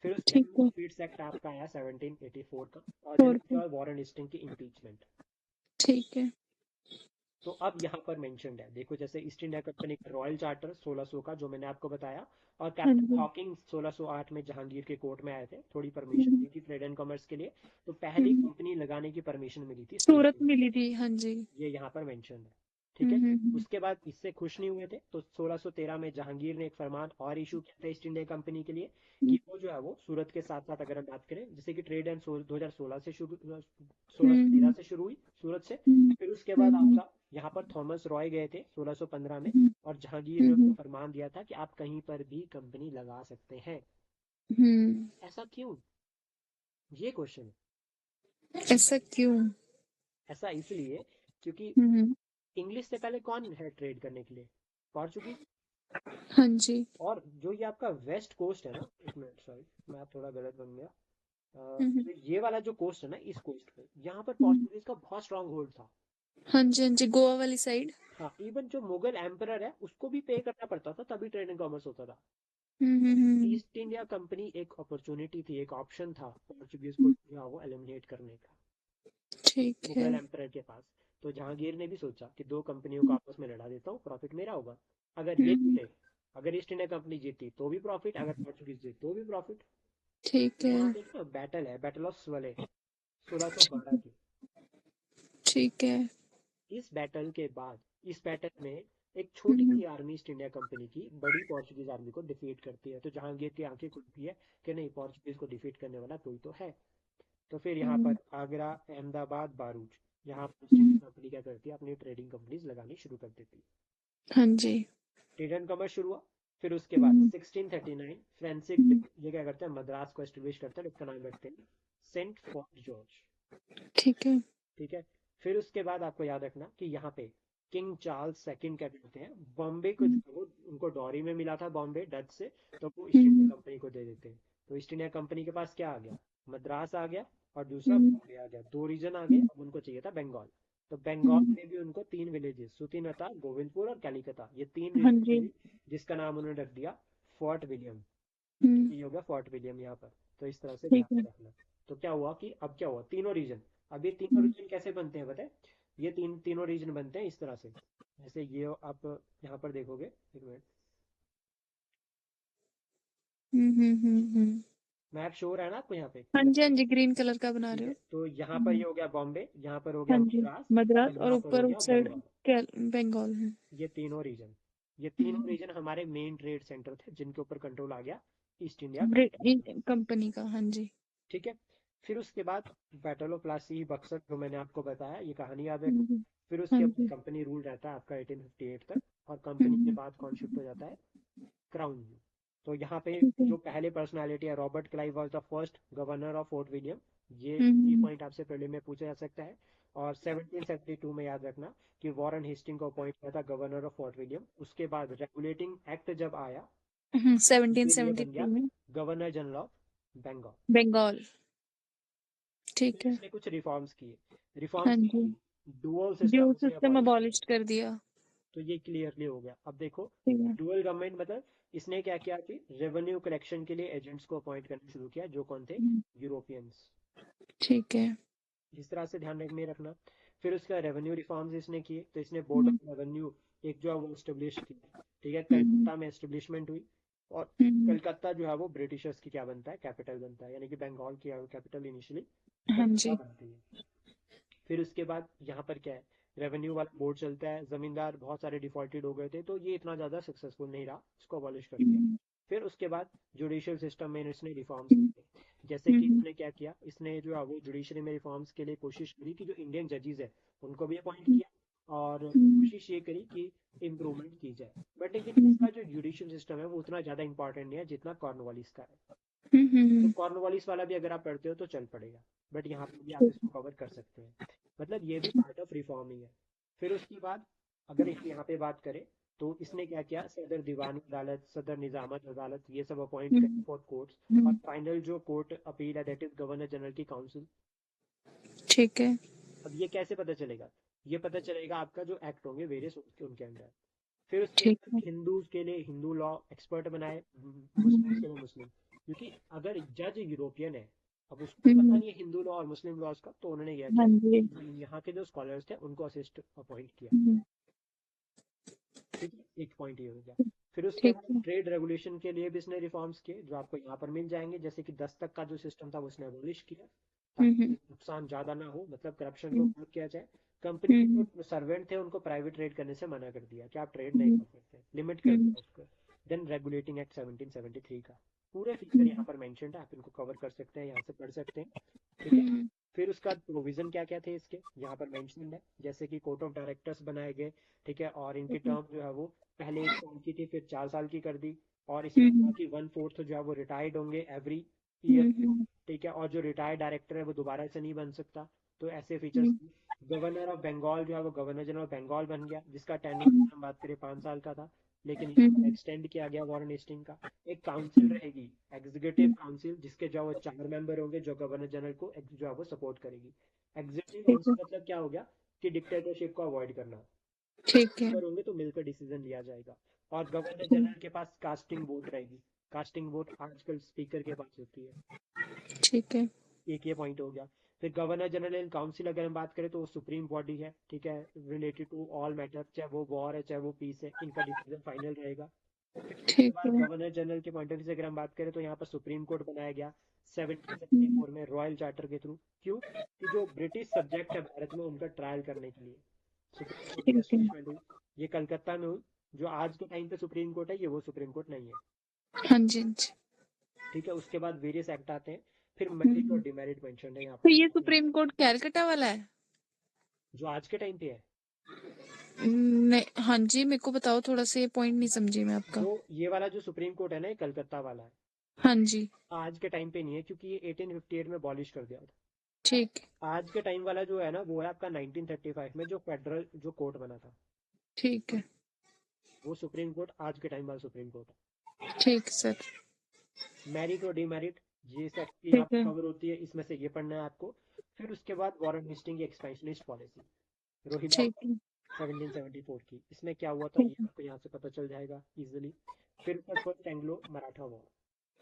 फिर उसके ठीक बाद है। स्पीड्स एक्ट आपका आया 1784 का, और देन फोर उसके पे। बाद वॉरेन हेस्टिंग की इम्पीचमेंट। ठीक है। तो अब यहाँ पर मेंशन्ड है, देखो जैसे ईस्ट इंडिया कंपनी का रॉयल चार्टर 1600 का जो मैंने आपको बताया, और हाँ कैप्टन जी। हॉकिंग 1608 में जहांगीर के कोर्ट में आए थे, थोड़ी परमिशन हम्म दी थी ट्रेड एंड कॉमर्स के लिए। तो पहली हम्म। कंपनी लगाने की परमिशन मिली थी सूरत सूरत में, मिली थी, हाँ जी। ये यहाँ पर मेंशन है। ठीक है। हम्म। उसके बाद इससे खुश नहीं हुए थे, तो 1613 में जहांगीर ने एक फरमान और इशू किया था ईस्ट इंडिया कंपनी के लिए, हम्म कि वो जो है वो सूरत के साथ साथ, अगर हम बात करें जैसे कि ट्रेड एंड 2016 से शुरू, 1613 हम्म से शुरू हुई सूरत से। हम्म फिर उसके बाद हम्म आपका यहाँ पर थॉमस रॉय गए थे 1615 में, हम्म और जहांगीर ने उनको हम्म फरमान दिया था कि आप कहीं पर भी कंपनी लगा सकते हैं। हम्म। ऐसा क्यों, ये क्वेश्चन है। ऐसा क्यों? ऐसा इसलिए क्योंकि हम्म। इंग्लिश से पहले कौन है ट्रेड करने के लिए, पोर्चुगीज। हाँ जी। और जो ये आपका वेस्ट कोस्ट है ना, एक मिनट सॉरी, मैं थोड़ा गलत बन गया। हम्म तो ये वाला जो कोस्ट है ना, इस कोस्ट पे यहाँ पर हम्म। पोर्चुगीज का बहुत स्ट्रांग होल्ड था। हाँ जी, हाँ जी, गोवा वाली साइड। हाँ, इवन जो मुगल एम्परर है उसको भी पे करना पड़ता था, तभी ट्रेड एंड कॉमर्स होता था। तो हम्म। ईस्ट इंडिया कंपनी एक अपॉर्चुनिटी थी, एक ऑप्शन था पोर्चुगीज को हम्म, जो है वो एलिमिनेट करने का, ठीक है। मुगल एम्परर के पास। तो जहांगीर ने भी सोचा कि दो कंपनियों को हम्म आपस में लड़ा देता हूँ, प्रॉफिट मेरा होगा। अगर ये हम्म, जीते, अगर ईस्ट इंडिया कंपनी जीती तो भी प्रॉफिट, अगर पोर्चुगीज जीते तो भी प्रॉफिट। ठीक तो है। यहाँ पे एक ना बैटल है, बैटल ऑफ स्वले, ठीक 1612 है। की। ठीक है। इस बैटल के बाद, इस बैटल में एक छोटी हम्म सी आर्मी ईस्ट इंडिया कंपनी की बड़ी पोर्चुगीज आर्मी को डिफीट करती है। तो जहांगीर की आंखें खुलती है कि नहीं, पोर्चुगीज को डिफीट करने वाला कोई तो है। तो फिर यहाँ हम्म पर आगरा, अहमदाबाद, बारूच, यहाँ पर ईस्ट हम्म, इंडिया कंपनी क्या करती है, अपनी ट्रेडिंग कंपनीज लगानी शुरू कर देती है। हाँ जी। ट्रेड एंड कॉमर्स शुरू हुआ। फिर उसके बाद हम्म 1639 फ्रांसिस हम्म, ये क्या करते हैं, मद्रास को एस्टेब्लिश करते हैं, इसका नाम रखते हैं सेंट फोर्ट जॉर्ज। ठीक है। ठीक है। फिर उसके बाद आपको याद रखना कि यहाँ पे किंग चार्ल्स सेकंड क्या करते हैं, बॉम्बे को, हम्म वो उनको डॉरी में मिला था बॉम्बे डच से, तो वो ईस्ट हम्म इंडिया कंपनी को दे देते हैं। तो ईस्ट इंडिया कंपनी के पास क्या आ गया, मद्रास आ गया, और दूसरा हम्म बॉम्बे आ गया, दो रीजन आ गए। हम्म, अब उनको चाहिए था बंगाल। तो बंगाल हम्म, में भी उनको तीन विलेजेस, सुतिनता, गोविंदपुर और कैलिकटा, ये तीन हाँ रीजन जी। मिली, जिसका नाम उन्होंने रख दिया फोर्ट विलियम। हम्म। ये हो गया फोर्ट विलियम यहाँ पर। तो इस तरह से ठीक ध्यान है। में रखना। तो क्या हुआ कि अब क्या हुआ, तीनों रीजन, अब ये तीनों हम्म रीजन कैसे बनते हैं बताए। ये तीनों रीजन बनते हैं इस तरह से, जैसे ये आप यहाँ पर देखोगे, एक मिनट, हम्म। मैप शो हो रहा है ना आपको यहाँ पे हाँ क्लियर। जी, हाँ जी, ग्रीन कलर का बना ठीक रहे है, हो। तो यहाँ पर हम्म, ये हो गया बॉम्बे, यहाँ पर हो हाँ गया जी। मद्रास, मद्रास, और और यहाँ पर हो ऊपर गया उस साइड बंगाल। बंगाल है। ये तीनों रीजन, ये तीनों हम्म, रीजन हमारे मेन ट्रेड सेंटर थे, जिनके ऊपर कंट्रोल आ गया ईस्ट इंडिया कंपनी का। कंपनी का, हाँ जी। ठीक है। फिर उसके बाद बैटल ऑफ प्लासी, बक्सर, जो मैंने आपको बताया, ये कहानी याद रखना। हम्म, फिर हाँ उसके बाद जी। कंपनी रूल रहता है आपका 1858 तक, और कंपनी के हम्म, बाद कौन शिफ्ट हो जाता है, क्राउन में। तो यहाँ पे ठीक है। जो पहले पर्सनालिटी है, Robert Clive was the first governor of fort William, ये हम्म पॉइंट आपसे पहले में पूछा जा सकता है। और 1772 में याद रखना कि वॉरेन हेस्टिंग को अपॉइंट किया था गवर्नर ऑफ फोर्ट विलियम। उसके बाद रेगुलेटिंग एक्ट जब आया, सेवनटीन फिर ये सेवेंटी बन थ्री गया में governor general of Bengal. Bengal. फिर ठीक है। इसने कुछ रिफॉर्म्स किए। हाँ रिफॉर्म्स क्या जी। किए, डुअल ड्यू सिस्टम उसने सिस्टम अबॉलिश किया। अबॉलिश कर दिया। तो ये क्लियरली हो गया। अब देखो, ठीक है। डुअल गवर्नमेंट मतलब इसने क्या किया कि रेवेन्यू कलेक्शन के लिए एजेंट्स को अपॉइंट करना शुरू किया, जो कौन थे, हम्म, यूरोपियंस। ठीक है। इस तरह से ध्यान में रखना। फिर उसका रेवेन्यू रिफॉर्म्स इसने किए, तो इसने बोर्ड हम्म ऑफ रेवेन्यू एक जो है वो एस्टेब्लिश किया। ठीक है, हम्म कलकत्ता में एस्टेब्लिशमेंट हुई। और हम्म, कलकत्ता जो है वो ब्रिटिशर्स की क्या बनता है, कैपिटल बनता है, यानी कि बंगाल की कैपिटल इनिशियली हाँ कलकत्ता जी। बनती है। फिर उसके बाद यहाँ पर क्या है, रेवेन्यू वाला बोर्ड चलता है, जमींदार बहुत सारे डिफॉल्टेड हो गए थे, तो ये इतना ज्यादा सक्सेसफुल नहीं रहा, इसको अबॉलिश कर दिया। हम्म फिर उसके बाद जुडिशियल सिस्टम में इसने रिफॉर्म्स किए, जैसे कि इसने क्या किया, इसने जो है वो जुडिशरी में रिफॉर्म्स के लिए कोशिश करी कि जो इंडियन जजेस है उनको भी अपॉइंट किया, और कोशिश ये करी कि इम्प्रूवमेंट की जाए। बट लेकिन इसका जो जुडिशियल सिस्टम है वो उतना ज़्यादा इंपॉर्टेंट नहीं है जितना कॉर्नवालिस का है। तो कॉर्नवालिस वाला भी अगर आप पढ़ते हो तो चल पड़ेगा, बट यहाँ पे भी आप इसको कवर कर सकते हैं, मतलब ये भी पार्ट ऑफ रिफॉर्म ही है। फिर उसके बाद अगर यहाँ पे बात करें तो इसने क्या किया, सदर दीवानी अदालत, सदर निजामत अदालत, ये सब अपॉइंट करे फॉर कोर्ट्स। और फाइनल जो कोर्ट अपील है दैट इज गवर्नर जनरल की काउंसिल। ठीक है। अब ये कैसे पता चलेगा, ये पता चलेगा आपका जो एक्ट होंगे वेरियस उनके अंदर। फिर उसके ठीक बाद है। हिंदूज के लिए हिंदू लॉ एक्सपर्ट बनाए, मुस्लिम्स के लिए मुस्लिम, क्योंकि अगर जज यूरोपियन है, अब उसको तो पता नहीं है हिंदू लॉ और मुस्लिम लॉज का, तो उन्होंने क्या हाँ किया, जी। यहाँ के जो स्कॉलर्स थे उनको असिस्ट अपॉइंट किया। ठीक है, एक पॉइंट ये हो गया। फिर उसके ठीक बाद है। ट्रेड रेगुलेशन के लिए भी इसने रिफॉर्म्स किए जो आपको यहाँ पर मिल जाएंगे, जैसे कि 10 तक का जो सिस्टम था वो उसने एबॉलिश किया, ताकि नुकसान ज्यादा ना हो, मतलब करप्शन को कम किया जाए। कंपनी के जो सर्वेंट थे उनको प्राइवेट ट्रेड करने से मना कर दिया कि आप ट्रेड नहीं कर सकते, लिमिट कर दिया उसको। देन रेगुलेटिंग एक्ट 1773 का पूरे फीचर यहाँ पर मेंशन्ड है, आप इनको कवर कर सकते हैं, यहाँ से पढ़ सकते हैं। ठीक है। फिर उसका प्रोविजन क्या क्या थे इसके यहाँ पर मेंशन्ड है, जैसे कि कोर्ट ऑफ डायरेक्टर्स बनाए गए। ठीक है, और इनकी टर्म जो है वो पहले 1 साल की थी, फिर 4 साल की कर दी। और इसमें था कि 1/4 जो है वो रिटायर्ड होंगे एवरी ईयर। ठीक है, और जो रिटायर्ड डायरेक्टर है वो दोबारा से नहीं बन सकता, तो ऐसे फीचर्स। गवर्नर ऑफ बंगाल जो है वो गवर्नर जनरल ऑफ बंगाल बन गया, जिसका टेन्योर हम बात करें 5 साल का था, लेकिन यहाँ पर एक्सटेंड किया गया वारन हेस्टिंग का। एक काउंसिल रहेगी, एग्जीक्यूटिव काउंसिल, जिसके जो है वो 4 मेंबर होंगे जो गवर्नर जनरल को जो है वो सपोर्ट करेगी। एग्जीक्यूटिव काउंसिल मतलब क्या हो गया कि डिक्टेटरशिप को अवॉइड करना, ठीक है। मेंबर होंगे तो मिलकर डिसीजन लिया जाएगा। और गवर्नर जनरल के पास कास्टिंग वोट रहेगी, कास्टिंग वोट आजकल स्पीकर के पास होती है। ठीक है। एक ये पॉइंट हो गया। फिर गवर्नर जनरल एंड काउंसिल अगर हम बात करें तो वो सुप्रीम बॉडी है, ठीक है, रिलेटेड टू ऑल मैटर, चाहे वो वॉर है चाहे वो पीस है, इनका डिसीजन फाइनल रहेगा। फिर उसके ठीक बाद है। गवर्नर जनरल के पॉइंट ऑफ व्यू से अगर हम बात करें तो यहाँ पर सुप्रीम कोर्ट बनाया गया 1774 में रॉयल चार्टर के थ्रू। क्यों, कि जो ब्रिटिश सब्जेक्ट है भारत में उनका ट्रायल करने के लिए सुप्रीम कोर्ट की ठीक है। एस्टेब्लिशमेंट हुई। ये कलकत्ता में हुई। जो आज के टाइम पे सुप्रीम कोर्ट है ये वो सुप्रीम कोर्ट नहीं है। हाँ जी, हाँ जी। ठीक है, उसके बाद वेरियस एक्ट आते हैं। फिर मेरिट और डिमेरिट मेंशन है यहाँ तो पर, ये सुप्रीम कोर्ट कैलकाटा वाला है? जो आज के टाइम पे है। नहीं, हाँ जी, मेरे को बताओ थोड़ा सा, ये पॉइंट नहीं समझी मैं आपका। जो ये वाला जो सुप्रीम कोर्ट है ना, ये कलकत्ता वाला है। हाँ जी। आज के टाइम पे नहीं है, क्योंकि ये 1858 में अबॉलिश कर दिया था। ठीक है। आज के टाइम वाला जो है ना वो है आपका 1935 में जो फेडरल जो कोर्ट बना था, ठीक है। वो सुप्रीम कोर्ट आज के टाइम वाला सुप्रीम कोर्ट है। ठीक है सर। मेरिट और डिमेरिट ये सब यहाँ ठीक पे है। कवर होती है, इसमें से ये पढ़ना है आपको। फिर उसके बाद वॉरेन हेस्टिंग की एक्सपेंशनिस्ट पॉलिसी, रोहिला ठीक है। 1774 की, इसमें क्या हुआ था ठीक ये है। आपको यहाँ से पता चल जाएगा इजिली। फिर उसका फर्स्ट एंग्लो मराठा वॉर,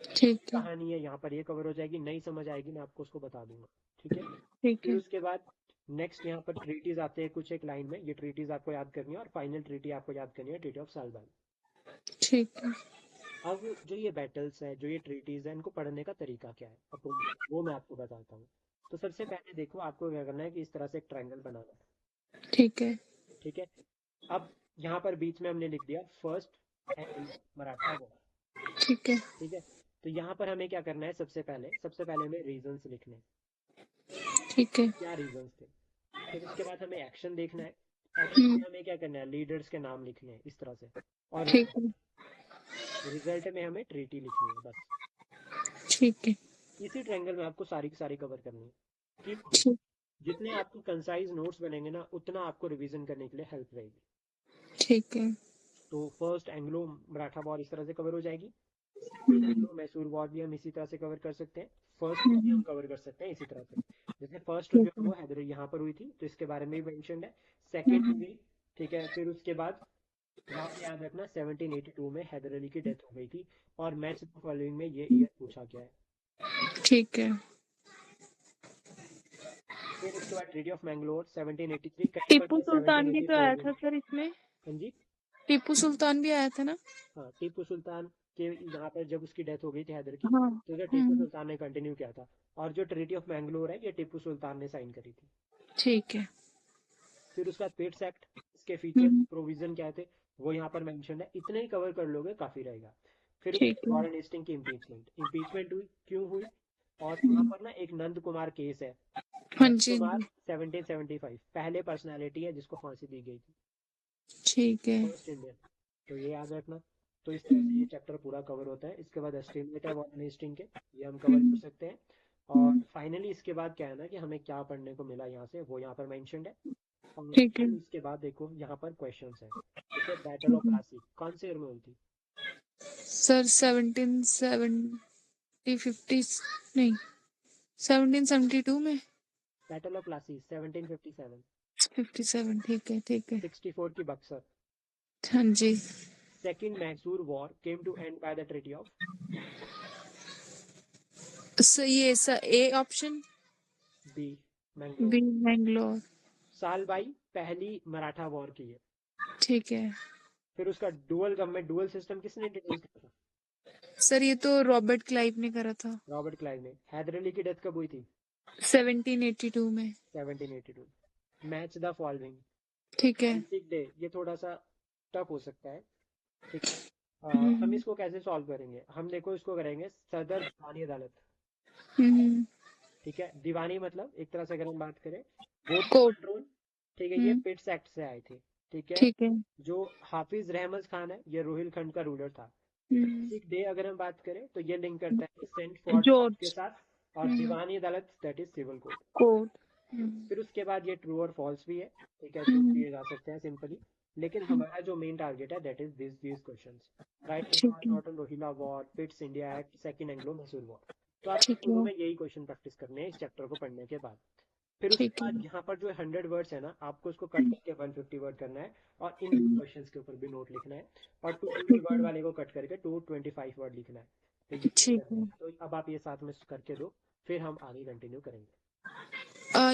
ठीक है। कहानी है यहाँ पर ये कवर हो जाएगी, नहीं समझ आएगी मैं आपको उसको बता दूंगा। ठीक है। ठीक फिर है। उसके बाद नेक्स्ट यहाँ पर ट्रीटीज आते हैं कुछ एक लाइन में, ये ट्रीटीज आपको याद करनी है, और फाइनल ट्रीटी आपको याद करनी है, ट्रीटी ऑफ सालबान। ठीक है। अब जो ये बैटल्स है, जो ये ट्रीटीज है, इनको पढ़ने का तरीका क्या है, अब वो मैं आपको बताता हूँ। तो सबसे पहले देखो आपको क्या करना है कि इस तरह से एक ट्रायंगल बनाना है। ठीक है। ठीक है। अब यहाँ पर बीच में हमने लिख दिया फर्स्ट एंग्लो मराठा वॉर। ठीक है। ठीक है। तो यहाँ पर हमें क्या करना है, सबसे पहले हमें रीजंस लिखने हैं, ठीक है। क्या रीजंस थे। फिर उसके बाद हमें एक्शन देखना है, एक्शन हम्म। में हमें क्या करना है, लीडर्स के नाम लिखने हैं इस तरह से। और ठीक है। रिजल्ट में हमें ट्रीटी लिखनी है बस। ठीक है। इसी ट्रायंगल में आपको सारी की सारी कवर करनी है, कि ठीक। जितने आपको कंसाइज नोट्स बनेंगे ना उतना आपको रिवीजन करने के लिए हेल्प रहेगी। ठीक है। तो फर्स्ट एंग्लो मराठा वॉर इस तरह से कवर हो जाएगी। सेकंड हम्म। एंग्लो मैसूर वॉर भी हम इसी तरह से कवर कर सकते हैं। फर्स्ट को भी हम हम्म। कवर कर सकते हैं इसी तरह से, जैसे फर्स्ट जो ठीक है है। वो हैदर यहाँ पर हुई थी तो इसके बारे में भी मेंशन है। सेकंड हम्म। भी। ठीक है, फिर उसके बाद यहाँ पे याद रखना 1782 में हैदर अली की डेथ हो गई थी, और मैच फॉलोइंग में ये ईयर पूछा गया है। ठीक है। फिर उसके बाद ट्रीटी ऑफ मैंगलोर 1783, कहीं पर टीपू ये सुल्तान भी तो 1784 आया भी था नहीं। सर इसमें। हाँ जी। टीपू सुल्तान भी आया था ना? हाँ, टीपू सुल्तान के यहाँ पर जब उसकी डेथ हो गई थी हैदर की, हाँ। तो इधर टीपू सुल्तान ने कंटिन्यू किया था। और जो ट्रीटी ऑफ मैंगलोर है ये टीपू सुल्तान ने साइन करी थी। ठीक है। फिर उसका पेट्स एक्ट, इसके फीचर हम्म। प्रोविजन क्या थे वो यहाँ पर मेंशन है, इतने ही कवर कर लोगे काफी रहेगा। फिर उसके ठीक बाद है। वॉरेन हेस्टिंग की इम्पीचमेंट हुई, क्यों हुई? और वहां पर ना एक नंद कुमार केस है। हाँ नंद जी, हाँ कुमार जी। 1775 पहले पर्सनालिटी है जिसको फांसी दी गई थी, ठीक है। First Indian. तो ये याद रखना। तो इस तरह से ये चैप्टर पूरा कवर होता है। इसके बाद एस्टिमेट है वॉरेन हेस्टिंग के, ये हम कवर कर हम्म, सकते हैं। और हम्म, फाइनली इसके बाद क्या है ना कि हमें क्या पढ़ने को मिला यहाँ से, वो यहाँ पर मेंशन्ड है। और ठीक है। फिर इसके बाद देखो यहाँ पर क्वेश्चंस है। जैसे बैटल ठीक ऑफ है प्लासी कौन से ईयर में हुई थी? सर, 1770 नहीं, 1772 में। Battle of Plassey 1757। 57, ठीक है, ठीक है। 64 की बक्सर। हाँ जी। Second Mysore war came to end by the treaty of. ये A option. B, Mangalore. B, Mangalore. साल बाई पहली मराठा वॉर की है। ठीक है। फिर उसका डुअल गवर्नमेंट डुअल सिस्टम किसने इंट्रोड्यूस किया था? सर ये तो रॉबर्ट क्लाइव ने करा था। रॉबर्ट क्लाइव ने। हैदर अली की डेथ कब हुई थी? 1782 में। 1782। Match the following. ठीक है। ट्वेंटी डे, ये थोड़ा सा टफ हो सकता है, ठीक है। हम हम्म, इसको कैसे सॉल्व करेंगे? हम देखो इसको करेंगे सदर दीवानी अदालत, हम्म, ठीक है। दीवानी मतलब एक तरह से अगर हम बात करें कोर्ट ऑफ कोट। कंट्रोल, ठीक है। ये हम्म, पिट्स एक्ट से आई थी, ठीक है। ठीक है। जो हाफिज रहमत खान है ये रोहिलखंड का रूलर था। हम्म, बेसिक डे अगर हम बात करें तो ये लिंक करता है सेंट फोर्ट फोर्ट के जॉर्ज। साथ। और हम्म, दीवानी अदालत that is civil code. Court. फिर उसके बाद ये ट्रू और फॉल्स भी है, ठीक है, चूज हम्म, किए जा सकते हैं सिंपली। लेकिन हम्म, हमारा जो मेन टारगेट है that is these questions. Right ठीक है, not on Rohilla war, Pitt's India act, second Anglo Mysore war. तो आपको ठीक शुरू है, में यही क्वेश्चन प्रैक्टिस करने हैं इस चैप्टर को पढ़ने के बाद। फिर उसके ठीक है। बाद यहाँ पर जो 100 वर्ड्स है ना, आपको उसको कट करके 150 वर्ड करना है। और इन दो हम्म, क्वेश्चंस के ऊपर भी नोट लिखना है। और 200 वर्ड ठीक वाले को कट करके 225 वर्ड लिखना है। तो ये है, ठीक करना है। है। तो अब आप ये साथ में करके दो, फिर हम आगे कंटिन्यू करेंगे।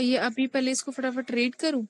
ये अभी पहले इसको फटाफट रीड करूं।